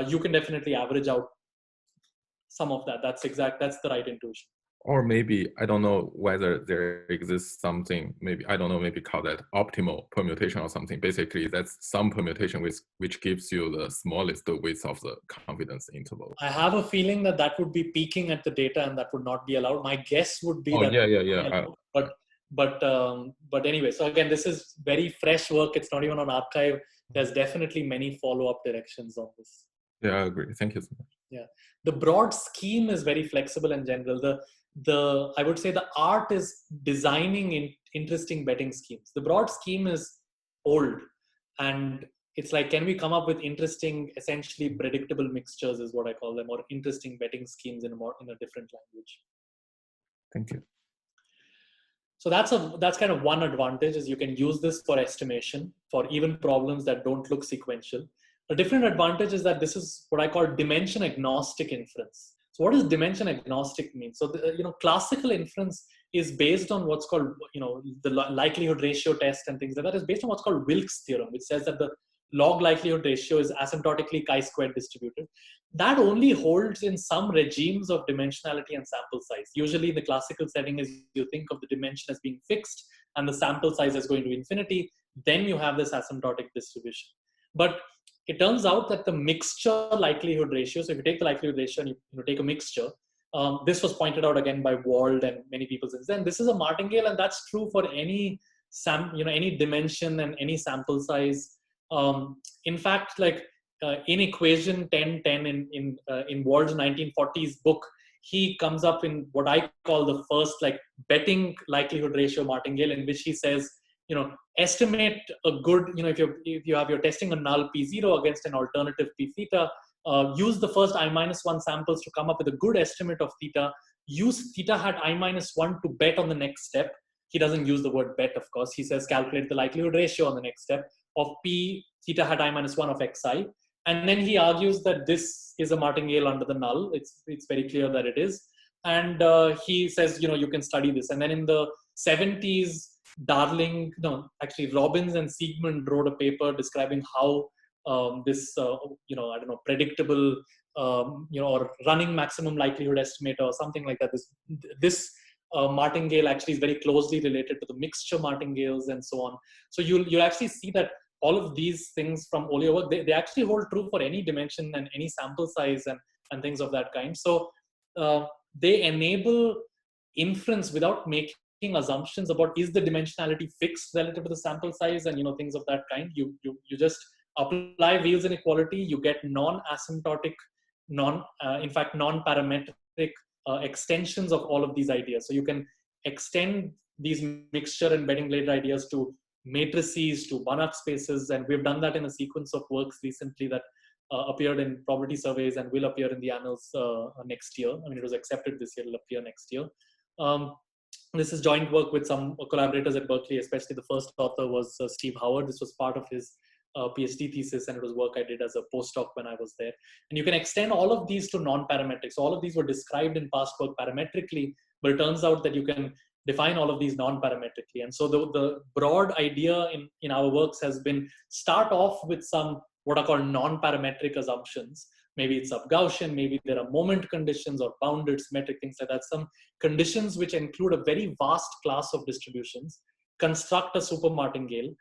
you can definitely average out some of that. That's the right intuition. Or maybe, I don't know whether there exists something, maybe, I don't know, maybe call that optimal permutation or something. Basically, that's some permutation which gives you the smallest width of the confidence interval. I have a feeling that would be peeking at the data, and that would not be allowed. My guess would be that. Yeah. But anyway, so again, this is very fresh work. It's not even on arXiv. There's definitely many follow-up directions on this. Yeah, I agree. Thank you so much. Yeah, the broad scheme is very flexible in general. I would say the art is designing interesting betting schemes. The broad scheme is old, and it's like, can we come up with interesting, essentially predictable mixtures is what I call them, or interesting betting schemes in a different language. Thank you. So that's kind of one advantage, is you can use this for estimation for even problems that don't look sequential. A different advantage is that this is what I call dimension agnostic inference. So what does dimension agnostic mean? So classical inference is based on what's called, the likelihood ratio test and things like that is based on what's called Wilks' theorem, which says that the log likelihood ratio is asymptotically chi-squared distributed. That only holds in some regimes of dimensionality and sample size. Usually the classical setting is you think of the dimension as being fixed and the sample size as going to infinity. Then you have this asymptotic distribution. But it turns out that the mixture likelihood ratio, so if you take the likelihood ratio and you take a mixture, this was pointed out again by Wald and many people since then. This is a martingale, and that's true for any any dimension and any sample size. In fact, like in equation 1010 in Wald's 1940s book, he comes up in what I call the first betting likelihood ratio martingale, in which he says, estimate a good, if you're testing a null P0 against an alternative P theta, use the first I-1 samples to come up with a good estimate of theta. Use theta hat I-1 to bet on the next step. He doesn't use the word bet, of course. He says calculate the likelihood ratio on the next step of P theta hat I-1 of xi. And then he argues that this is a martingale under the null. It's very clear that it is. And he says, you can study this. And then in the 70s, Robbins and Siegmund wrote a paper describing how this, predictable, or running maximum likelihood estimator or something like that. This martingale actually is very closely related to the mixture martingales and so on. So you'll actually see that all of these things from earlier work, they actually hold true for any dimension and any sample size and things of that kind. So they enable inference without making assumptions about is the dimensionality fixed relative to the sample size and things of that kind. You just apply Wheel's inequality, you get non-asymptotic, non-parametric extensions of all of these ideas. So you can extend these mixture and betting related ideas to matrices, to Banach spaces, and we've done that in a sequence of works recently that appeared in probability surveys and will appear in the annals next year. I mean, it was accepted this year, it'll appear next year. This is joint work with some collaborators at Berkeley, especially the first author was Steve Howard. This was part of his PhD thesis, and it was work I did as a postdoc when I was there. And you can extend all of these to non-parametric. So all of these were described in past work parametrically, but it turns out that you can define all of these non-parametrically. And so the broad idea in our works has been start off with some what are called non-parametric assumptions. Maybe it's sub-Gaussian, maybe there are moment conditions or bounded symmetric, things like that. Some conditions which include a very vast class of distributions, construct a super martingale,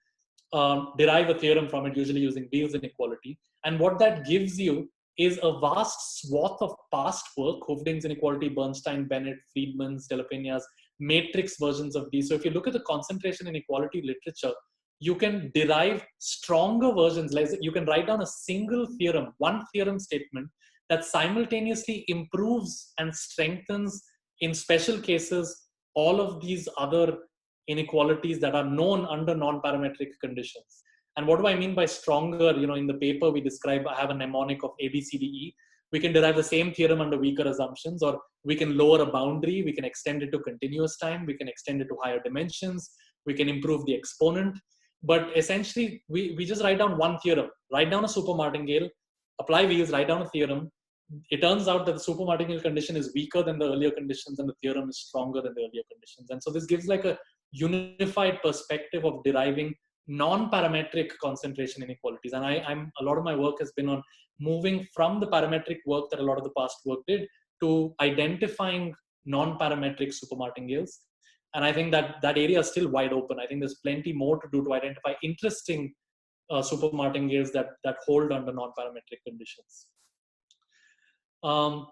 derive a theorem from it, usually using Wheel's inequality. And what that gives you is a vast swath of past work, Hoeffding's inequality, Bernstein, Bennett, Friedman's, De La Peña's, matrix versions of these. So if you look at the concentration inequality literature, you can derive stronger versions. Like you can write down a single theorem, one theorem statement that simultaneously improves and strengthens, in special cases, all of these other inequalities that are known under non-parametric conditions. And what do I mean by stronger? In the paper we describe, I have a mnemonic of A, B, C, D, E. We can derive the same theorem under weaker assumptions, or we can lower a boundary, we can extend it to continuous time, we can extend it to higher dimensions, we can improve the exponent. But essentially, we just write down one theorem, write down a supermartingale, apply wheels, write down a theorem. It turns out that the supermartingale condition is weaker than the earlier conditions and the theorem is stronger than the earlier conditions. And so this gives like a unified perspective of deriving non-parametric concentration inequalities. And a lot of my work has been on moving from the parametric work that a lot of the past work did to identifying non-parametric supermartingales. And I think that area is still wide open. I think there's plenty more to do to identify interesting supermartingales that hold under non-parametric conditions. So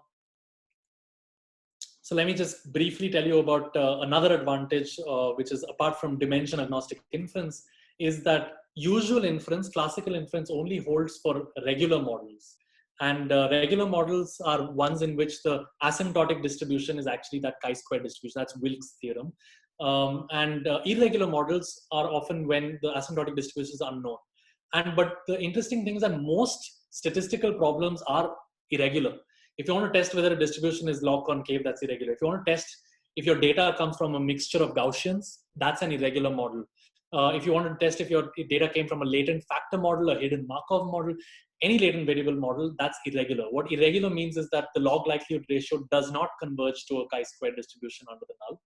let me just briefly tell you about another advantage, which is apart from dimension agnostic inference, is that usual inference, classical inference, only holds for regular models. And regular models are ones in which the asymptotic distribution is actually that chi-square distribution. That's Wilks' theorem. And irregular models are often when the asymptotic distribution is unknown. But the interesting thing is that most statistical problems are irregular. If you want to test whether a distribution is log concave, that's irregular. If you want to test if your data comes from a mixture of Gaussians, that's an irregular model. If you want to test if your data came from a latent factor model, a hidden Markov model, any latent variable model, that's irregular. What irregular means is that the log likelihood ratio does not converge to a chi-square distribution under the null.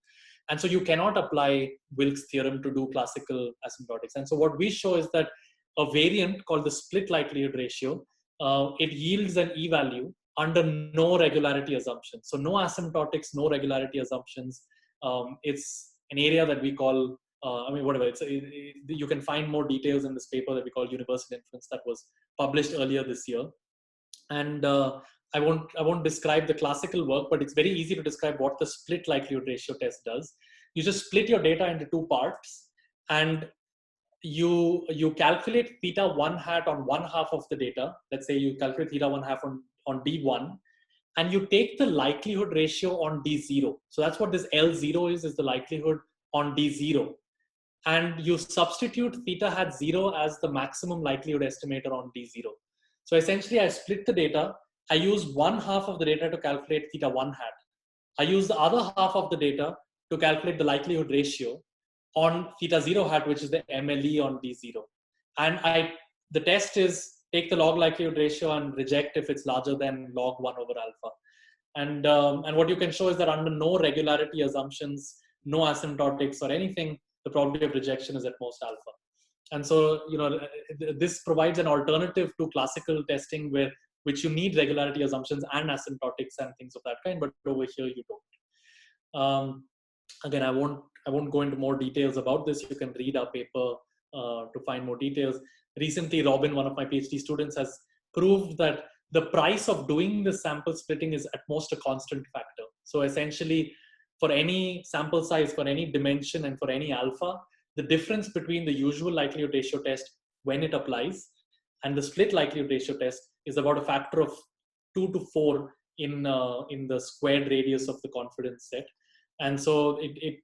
And so you cannot apply Wilks' theorem to do classical asymptotics. And so what we show is that a variant called the split likelihood ratio, it yields an E-value under no regularity assumptions. So no asymptotics, no regularity assumptions. It's an area that we call, you can find more details in this paper that we call universal inference that was published earlier this year. And I won't describe the classical work, but it's very easy to describe what the split likelihood ratio test does. You just split your data into two parts, and you calculate theta 1 hat on one half of the data. Let's say you calculate theta 1 half on D1, and you take the likelihood ratio on D0. So that's what this L0 is the likelihood on D0. And you substitute theta hat 0 as the maximum likelihood estimator on D0. So essentially I split the data. I use one half of the data to calculate theta 1 hat. I use the other half of the data to calculate the likelihood ratio on theta 0 hat, which is the MLE on D0. And the test is take the log likelihood ratio and reject if it's larger than log 1 over alpha. And what you can show is that under no regularity assumptions, no asymptotics or anything, the probability of rejection is at most alpha. And so, this provides an alternative to classical testing which you need regularity assumptions and asymptotics and things of that kind, but over here you don't. Again, I won't go into more details about this. You can read our paper to find more details. Recently, Robin, one of my PhD students, has proved that the price of doing this sample splitting is at most a constant factor. So essentially, for any sample size, for any dimension, and for any alpha, the difference between the usual likelihood ratio test when it applies and the split likelihood ratio test is about a factor of 2 to 4 in the squared radius of the confidence set. And so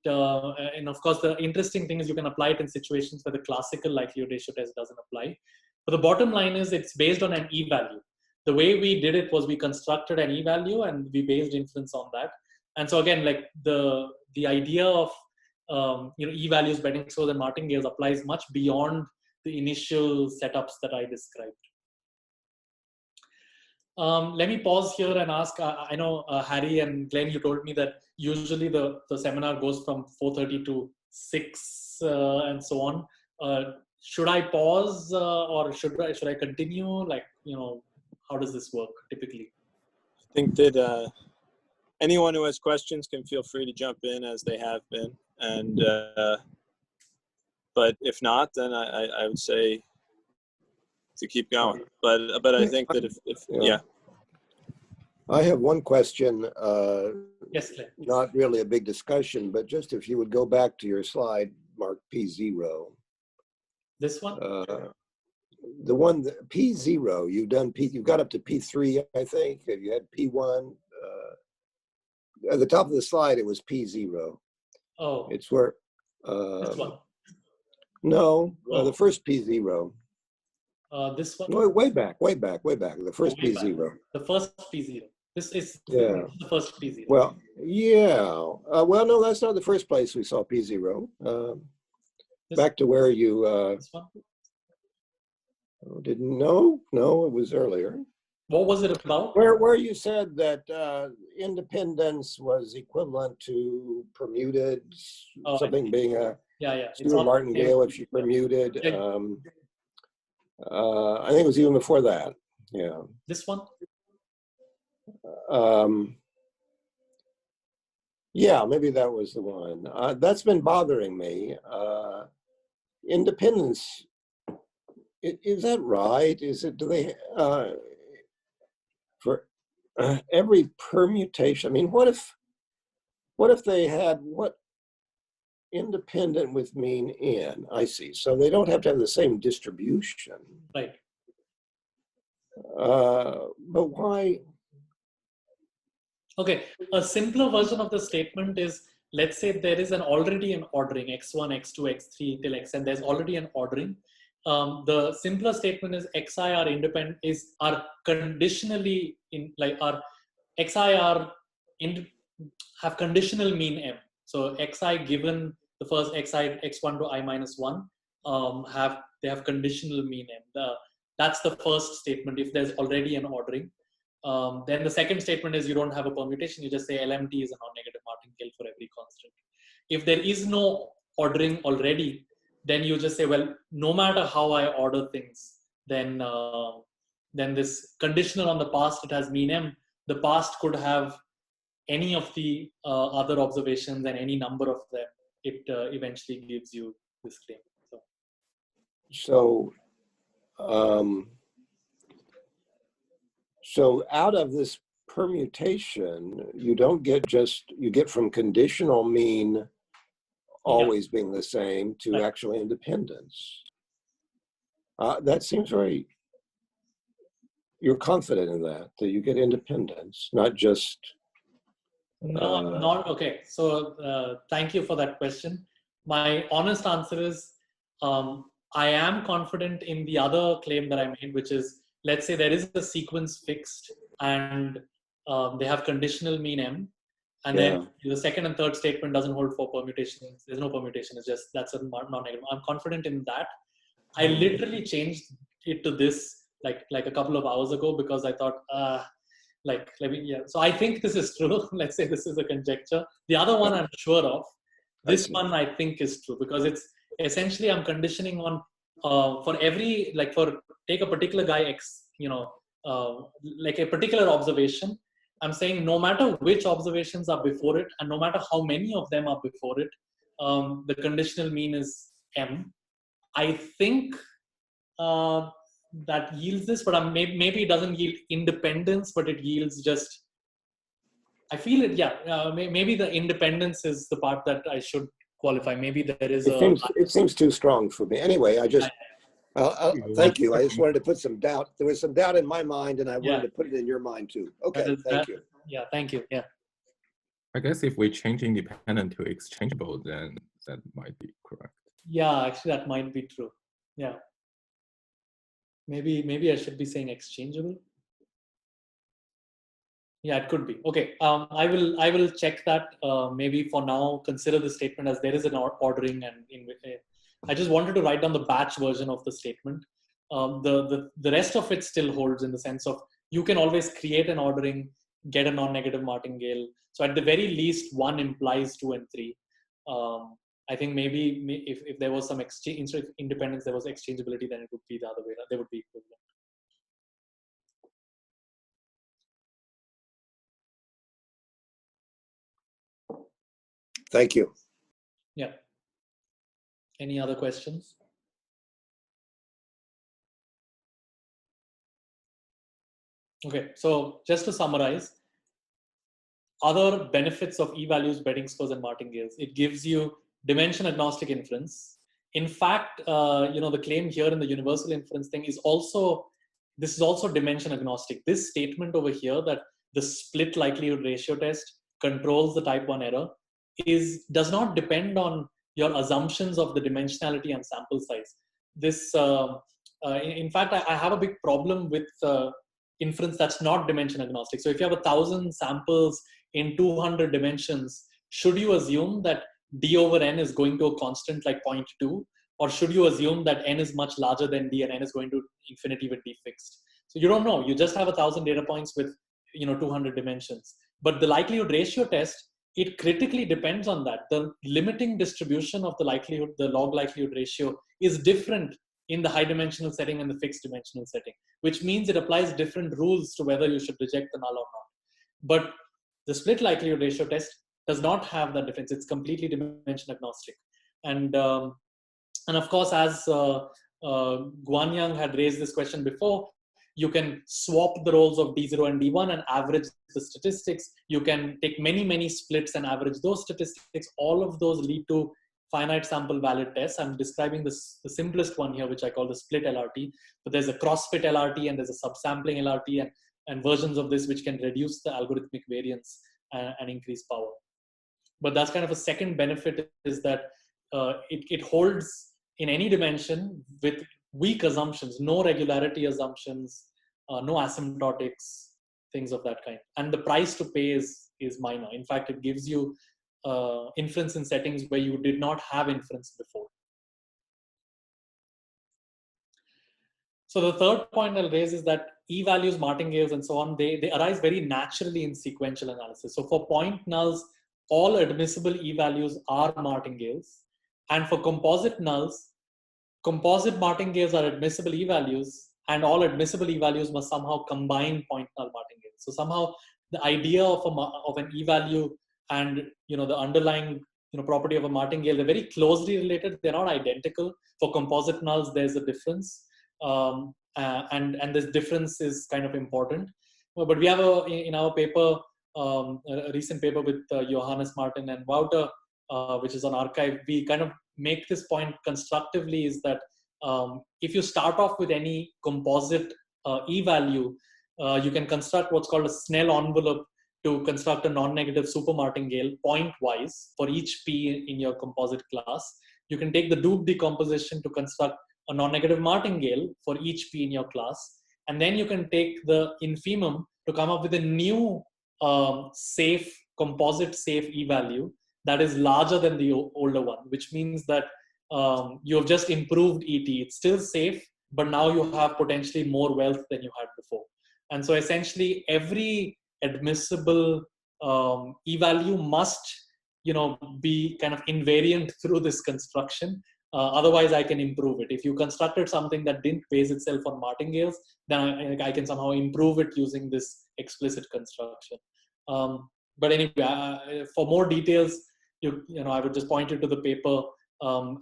and of course, the interesting thing is you can apply it in situations where the classical likelihood ratio test doesn't apply. But the bottom line is it's based on an E-value. The way we did it was we constructed an E-value and we based inference on that. And so again, like the idea of E-values, betting scores, and martingales applies much beyond the initial setups that I described. Let me pause here and ask, I know Harry and Glenn, you told me that usually the seminar goes from 4:30 to 6 and so on. Should I pause or should I continue? Like, how does this work typically? I think that anyone who has questions can feel free to jump in as they have been. And but if not, then I would say to keep going. But I think that if yeah. I have one question. Yes, Claire. Not really a big discussion, but just if you would go back to your slide marked P0. This one? The one, P0, you've got up to P3, I think. You had P1. At the top of the slide, it was P0. Oh. It's where. This one? No, the first P0. This one? No, way back. The first P0. The first P0. This is the first P0. Well, yeah. Well, no, that's not the first place we saw P0. Back to where you this one? Didn't know. No, it was earlier. What was it about? Where you said that independence was equivalent to permuted, something being a martingale if she permuted. I think it was even before that. Yeah. This one? Yeah, maybe that was the one. That's been bothering me. Independence, is that right? Is it, do they, for every permutation, I mean, what if they had independent with mean n? I see. So they don't have to have the same distribution. Right. But why? Okay, a simpler version of the statement is, let's say there is already an ordering, x1, x2, x3 till xn, there's already an ordering. The simpler statement is xi are independent, are conditionally have conditional mean m. So xi given the first xi, x1 to I minus 1, they have conditional mean m. That's the first statement if there's already an ordering. Then the second statement is you don't have a permutation, you just say LMT is a non-negative martingale for every constant. If there is no ordering already, then you just say, well, no matter how I order things, then this conditional on the past, it has mean m. The past could have any of the other observations and any number of them. It eventually gives you this claim. So out of this permutation, you don't get you get from conditional mean always being the same to actual independence. That seems very, you're confident in that you get independence, not just. No, not, okay. So thank you for that question. My honest answer is, I am confident in the other claim that I made, which is, let's say there is a sequence fixed and they have conditional mean m, and then the second and third statement doesn't hold for permutations. There's no permutation. It's just, that's a non-negative. I'm confident in that. I literally changed it to this like a couple of hours ago because I thought, so I think this is true. Let's say this is a conjecture. The other one I'm sure of. This one I think is true because it's essentially I'm conditioning on for every, take a particular guy X, like a particular observation. I'm saying no matter which observations are before it and no matter how many of them are before it, the conditional mean is M. I think that yields this, but maybe it doesn't yield independence, but it yields just, I feel it, maybe the independence is the part that I should qualify. Maybe there is it seems too strong for me. Anyway, thank you. I just wanted to put some doubt. There was some doubt in my mind and I wanted to put it in your mind too. Okay, thank you. Yeah, thank you. Yeah. I guess if we change independent to exchangeable, then that might be correct. Yeah, actually that might be true. Yeah. Maybe I should be saying exchangeable. Yeah, it could be. Okay, I will check that. Maybe for now, consider the statement as there is an ordering, and I just wanted to write down the batch version of the statement. The rest of it still holds in the sense of you can always create an ordering, get a non-negative martingale. So at the very least, 1 implies 2 and 3. I think maybe if there was some exchange, instead of independence, there was exchangeability, then it would be the other way. They would be equivalent. Thank you. Yeah. Any other questions? Okay, so just to summarize, other benefits of e-values, betting scores, and martingales. It gives you dimension-agnostic inference. In fact, the claim here in the universal inference thing is also, this is also dimension-agnostic. This statement over here that the split likelihood ratio test controls the type 1 error does not depend on your assumptions of the dimensionality and sample size. This, in fact, I have a big problem with inference that's not dimension agnostic. So if you have 1,000 samples in 200 dimensions, should you assume that d over n is going to a constant like 0.2, or should you assume that n is much larger than d and n is going to infinity with d fixed? So you don't know. You just have 1,000 data points with 200 dimensions. But the likelihood ratio test, it critically depends on that. The limiting distribution of the likelihood, the log likelihood ratio, is different in the high dimensional setting and the fixed dimensional setting, which means it applies different rules to whether you should reject the null or not. But the split likelihood ratio test does not have that difference. It's completely dimension agnostic. And of course, as Guanyang had raised this question before, you can swap the roles of D0 and D1 and average the statistics. You can take many, many splits and average those statistics. All of those lead to finite sample valid tests. I'm describing the simplest one here, which I call the split LRT. But there's a cross-fit LRT and there's a subsampling LRT and versions of this which can reduce the algorithmic variance and increase power. But that's kind of a second benefit, is that it holds in any dimension with weak assumptions, no regularity assumptions, no asymptotics, things of that kind. And the price to pay is minor. In fact, it gives you inference in settings where you did not have inference before. So the third point I'll raise is that e-values, martingales, and so on, they arise very naturally in sequential analysis. So for point nulls, all admissible e-values are martingales. And for composite nulls, composite martingales are admissible e-values, and all admissible e-values must somehow combine point null martingales. So somehow the idea of an e-value and the underlying property of a martingale, they're very closely related. They're not identical. For composite nulls, there's a difference, and this difference is kind of important. But we have in our paper a recent paper with Johannes Martin and Wouter, which is on arXiv. We kind of make this point constructively, is that if you start off with any composite e-value, you can construct what's called a Snell envelope to construct a non-negative supermartingale point-wise for each p in your composite class. You can take the Doob decomposition to construct a non-negative martingale for each p in your class. And then you can take the infimum to come up with a new safe, composite safe e-value that is larger than the older one, which means that you have just improved ET. It's still safe, but now you have potentially more wealth than you had before. And so essentially every admissible e-value must be kind of invariant through this construction. Otherwise, I can improve it. If you constructed something that didn't base itself on martingales, then I can somehow improve it using this explicit construction. But anyway, for more details, I would just point you to the paper.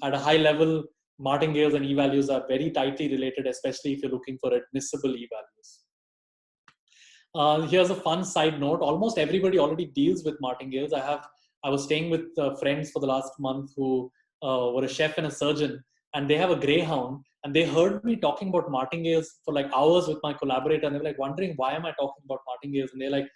At a high level, martingales and e-values are very tightly related, especially if you're looking for admissible e-values. Here's a fun side note. Almost everybody already deals with martingales. I was staying with friends for the last month who were a chef and a surgeon, and they have a greyhound, and they heard me talking about martingales for like hours with my collaborator, and they were like wondering, why am I talking about martingales? And they're like,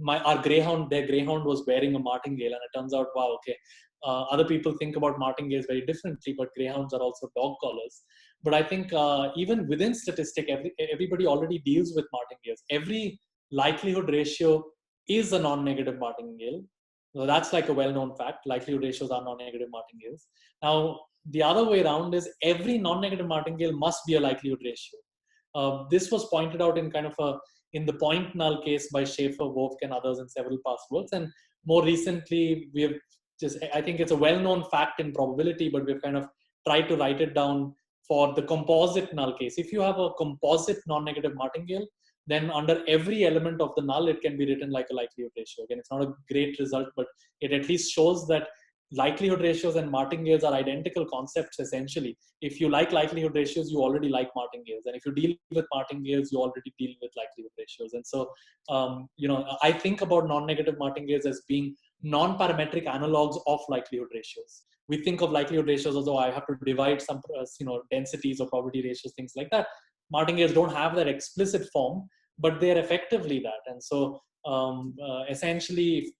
their greyhound was wearing a martingale, and it turns out, wow, okay. Other people think about martingales very differently, but greyhounds are also dog collars. But I think even within statistic, everybody already deals with martingales. Every likelihood ratio is a non-negative martingale. So that's like a well-known fact. Likelihood ratios are non-negative martingales. Now, the other way around is every non-negative martingale must be a likelihood ratio. This was pointed out in kind of in the point null case by Schaefer, Wolfke, and others in several past works. And more recently, we have I think it's a well-known fact in probability, but we've kind of tried to write it down for the composite null case. If you have a composite non-negative martingale, then under every element of the null, it can be written like a likelihood ratio. Again, it's not a great result, but it at least shows that likelihood ratios and martingales are identical concepts essentially. If you like likelihood ratios, you already like martingales, and if you deal with martingales, you already deal with likelihood ratios. And so, I think about non-negative martingales as being non-parametric analogs of likelihood ratios. We think of likelihood ratios as though I have to divide some, densities or probability ratios, things like that. Martingales don't have that explicit form, but they're effectively that. And so, essentially,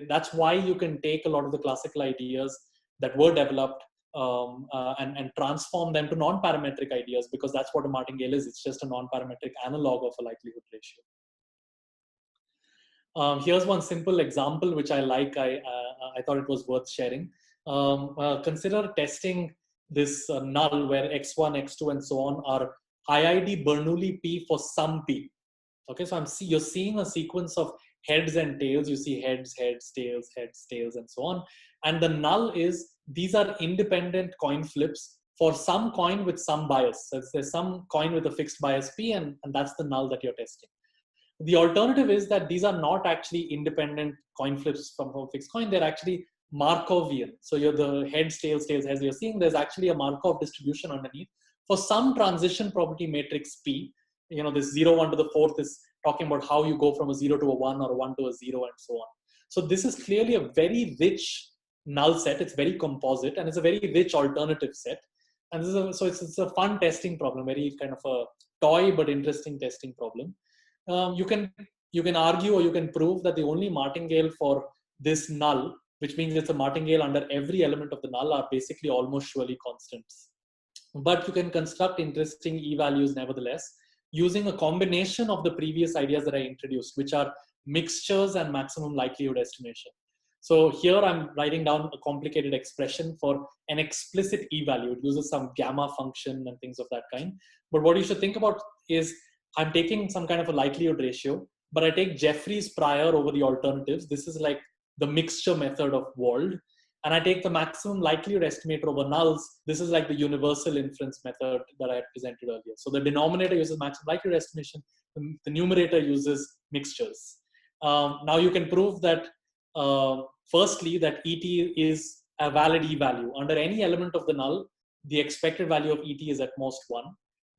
that's why you can take a lot of the classical ideas that were developed and transform them to non-parametric ideas, because that's what a martingale is. It's just a non-parametric analog of a likelihood ratio. Here's one simple example which I like. I thought it was worth sharing. Consider testing this null where x1, x2, and so on are IID Bernoulli P for some P. Okay, so you're seeing a sequence of heads and tails. You see heads, tails, and so on. And the null is, these are independent coin flips for some coin with some bias. So there's some coin with a fixed bias P, and that's the null that you're testing. The alternative is that these are not actually independent coin flips from a fixed coin. They're actually Markovian. So you're the heads, tails, heads. You're seeing there's actually a Markov distribution underneath for some transition probability matrix P. This 0, 1 to the 4th is talking about how you go from a 0 to a 1 or a 1 to a 0 and so on. So this is clearly a very rich null set. It's very composite, and it's a very rich alternative set. And this is it's a fun testing problem, very kind of a toy but interesting testing problem. You can argue or you can prove that the only martingale for this null, which means it's a martingale under every element of the null, are basically almost surely constants. But you can construct interesting e-values nevertheless, using a combination of the previous ideas that I introduced, which are mixtures and maximum likelihood estimation. So here I'm writing down a complicated expression for an explicit e-value. It uses some gamma function and things of that kind. But what you should think about is, I'm taking some kind of a likelihood ratio, but I take Jeffrey's prior over the alternatives. This is like the mixture method of Wald. And I take the maximum likelihood estimator over nulls. This is like the universal inference method that I had presented earlier. So the denominator uses maximum likelihood estimation. The numerator uses mixtures. Now you can prove that, firstly, that ET is a valid e-value. Under any element of the null, the expected value of ET is at most 1.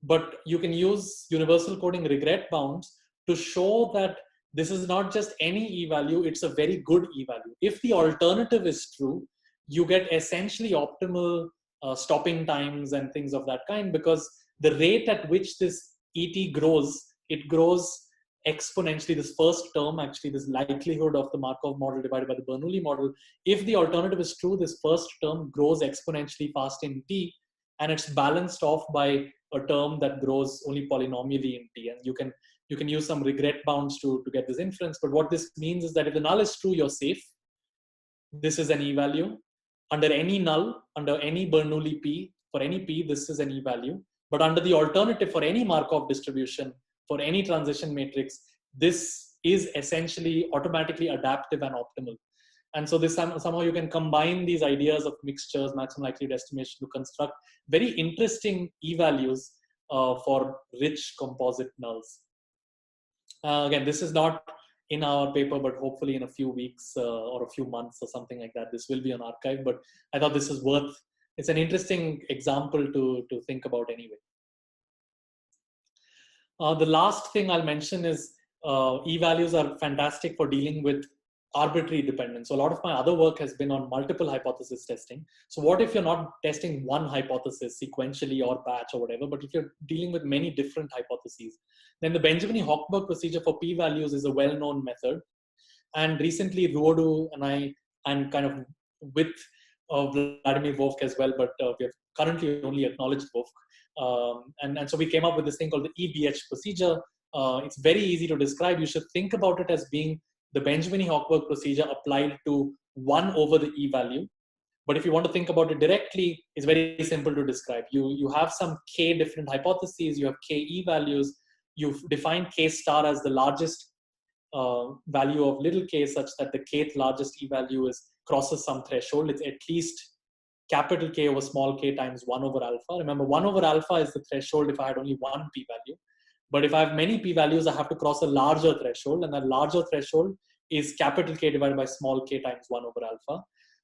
But you can use universal coding regret bounds to show that this is not just any e-value, it's a very good e-value. If the alternative is true, you get essentially optimal stopping times and things of that kind, because the rate at which this ET grows, it grows exponentially. This first term, actually, this likelihood of the Markov model divided by the Bernoulli model, if the alternative is true, this first term grows exponentially fast in T, and it's balanced off by a term that grows only polynomially in T. And you can use some regret bounds to get this inference. But what this means is that if the null is true, you're safe. This is an e-value. Under any null, under any Bernoulli P, for any P, this is an e-value. But under the alternative for any Markov distribution, for any transition matrix, this is essentially automatically adaptive and optimal. And so this somehow you can combine these ideas of mixtures, maximum likelihood estimation, to construct very interesting e-values for rich composite nulls. Again, this is not in our paper, but hopefully in a few weeks or a few months or something like that, this will be on archive. But I thought this is it's an interesting example to think about anyway. The last thing I'll mention is e-values are fantastic for dealing with arbitrary dependence. So a lot of my other work has been on multiple hypothesis testing. So what if you're not testing one hypothesis sequentially or batch or whatever, but if you're dealing with many different hypotheses, then the Benjamini-Hochberg procedure for p-values is a well-known method. And recently, Ruodu and I, and kind of with Vladimir Vovk as well, but we have currently only acknowledged Vovk. And so we came up with this thing called the EBH procedure. It's very easy to describe. You should think about it as being the Benjamini-Hochberg procedure applied to 1 over the e-value. But if you want to think about it directly, it's very simple to describe. You have some k different hypotheses, you have k e-values, you've defined k star as the largest value of little k, such that the kth largest e-value crosses some threshold. It's at least capital K over small k times 1 over alpha. Remember, 1 over alpha is the threshold if I had only one p-value. But if I have many p-values, I have to cross a larger threshold, and that larger threshold is capital K divided by small k times 1 over alpha.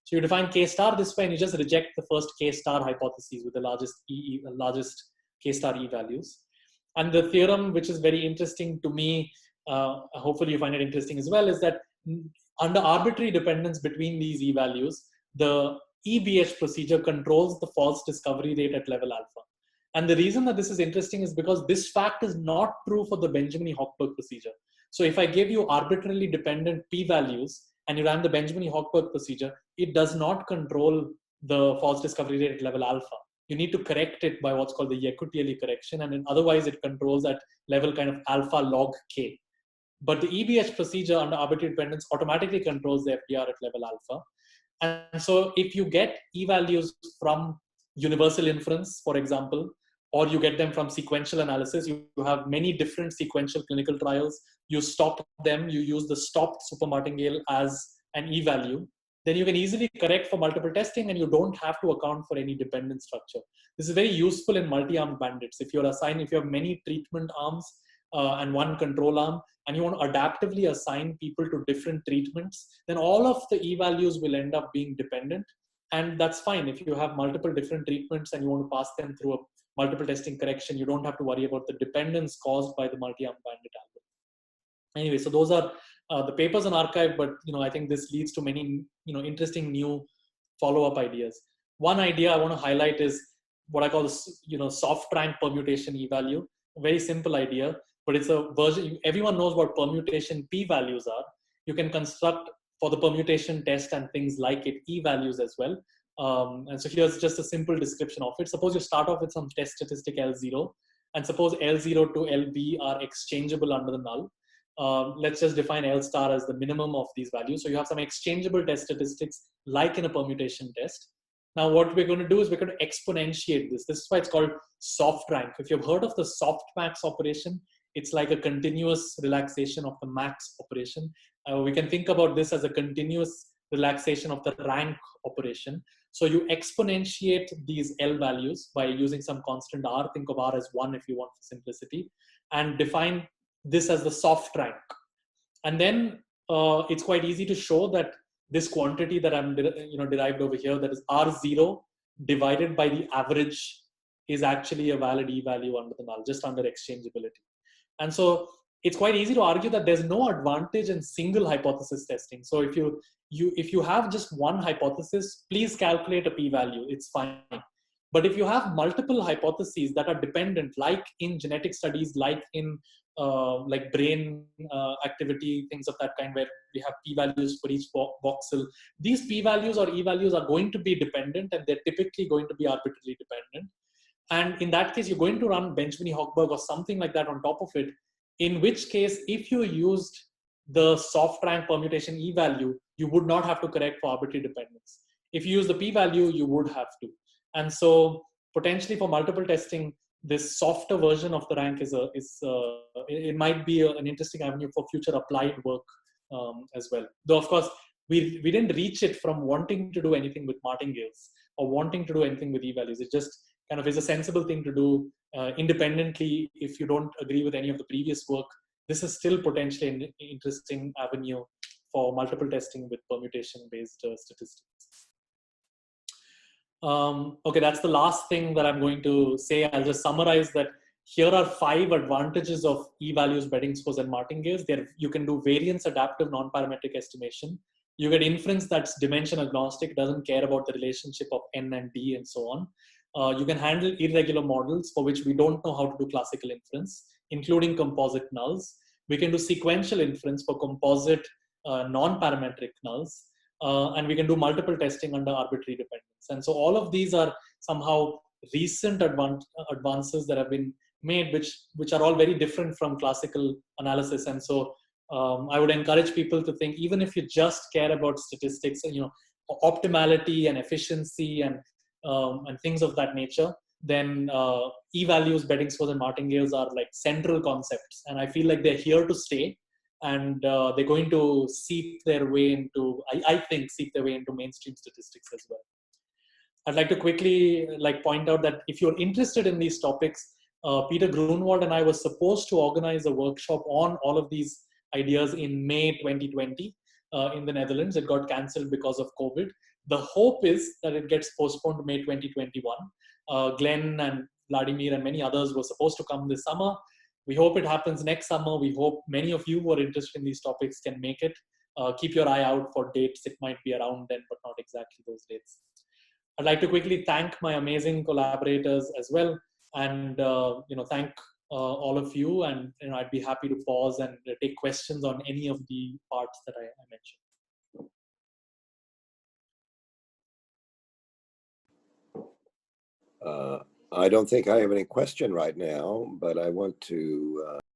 So you define K star this way, and you just reject the first K star hypotheses with the largest K star E values. And the theorem, which is very interesting to me, hopefully you find it interesting as well, is that under arbitrary dependence between these E values, the EBH procedure controls the false discovery rate at level alpha. And the reason that this is interesting is because this fact is not true for the Benjamini-Hochberg procedure. So if I give you arbitrarily dependent p-values and you ran the Benjamini-Hochberg procedure, it does not control the false discovery rate at level alpha. You need to correct it by what's called the Yekutieli correction, and otherwise it controls at level kind of alpha log k. But the EBH procedure under arbitrary dependence automatically controls the FDR at level alpha. And so if you get E-values from universal inference, for example, or you get them from sequential analysis, you have many different sequential clinical trials, you stop them, you use the stopped supermartingale as an E-value, then you can easily correct for multiple testing and you don't have to account for any dependent structure. This is very useful in multi-armed bandits. If you have many treatment arms and one control arm, and you want to adaptively assign people to different treatments, then all of the E-values will end up being dependent. And that's fine. If you have multiple different treatments and you want to pass them through a multiple testing correction, you don't have to worry about the dependence caused by the multi-armed bandit algorithm. Anyway, so those are the papers on arXiv, but I think this leads to many interesting new follow-up ideas. One idea I want to highlight is what I call the soft rank permutation E-value. A very simple idea, but it's a version. Everyone knows what permutation p-values are. You can construct for the permutation test and things like it E-values as well. And so here's just a simple description of it. Suppose you start off with some test statistic L0, and suppose L0 to LB are exchangeable under the null. Let's just define L star as the minimum of these values. So you have some exchangeable test statistics like in a permutation test. Now what we're going to do is we're going to exponentiate this. This is why it's called soft rank. If you've heard of the softmax operation, it's like a continuous relaxation of the max operation. We can think about this as a continuous relaxation of the rank operation. So you exponentiate these L values by using some constant R. Think of R as 1 if you want for simplicity, and define this as the soft rank. And then it's quite easy to show that this quantity that I'm derived over here, that is R0 divided by the average, is actually a valid E-value under the null, just under exchangeability. And so it's quite easy to argue that there's no advantage in single hypothesis testing. So if you have just one hypothesis, please calculate a p-value, it's fine. But if you have multiple hypotheses that are dependent, like in genetic studies, like in like brain activity, things of that kind, where we have p-values for each voxel, these p-values or e-values are going to be dependent, and they're typically going to be arbitrarily dependent. And in that case, you're going to run Benjamini-Hochberg or something like that on top of it, in which case, if you used the soft rank permutation E-value, you would not have to correct for arbitrary dependence. If you use the P-value, you would have to. And so potentially for multiple testing, this softer version of the rank it might be an interesting avenue for future applied work as well. Though of course, we didn't reach it from wanting to do anything with martingales or wanting to do anything with E-values. It just kind of is a sensible thing to do independently. If you don't agree with any of the previous work, this is still potentially an interesting avenue for multiple testing with permutation-based statistics. Okay, that's the last thing that I'm going to say. I'll just summarize that here are 5 advantages of E-values, betting scores, and martingales. You can do variance adaptive non-parametric estimation. You get inference that's dimension agnostic, doesn't care about the relationship of n and d and so on. You can handle irregular models for which we don't know how to do classical inference, including composite nulls. We can do sequential inference for composite non-parametric nulls. And we can do multiple testing under arbitrary dependence. And so all of these are somehow recent advances that have been made, which are all very different from classical analysis. And so I would encourage people to think, even if you just care about statistics, optimality and efficiency and things of that nature, then E-values, betting scores, and martingales are like central concepts. And I feel like they're here to stay. And they're going to seep their way into, I think, seep their way into mainstream statistics as well. I'd like to quickly point out that if you're interested in these topics, Peter Grunwald and I were supposed to organize a workshop on all of these ideas in May 2020. in the Netherlands. It got cancelled because of COVID. The hope is that it gets postponed to May 2021. Glenn and Vladimir and many others were supposed to come this summer. We hope it happens next summer. We hope many of you who are interested in these topics can make it. Keep your eye out for dates. It might be around then, but not exactly those dates. I'd like to quickly thank my amazing collaborators as well, and thank all of you. And I'd be happy to pause and take questions on any of the parts that I mentioned. I don't think I have any question right now, but I want to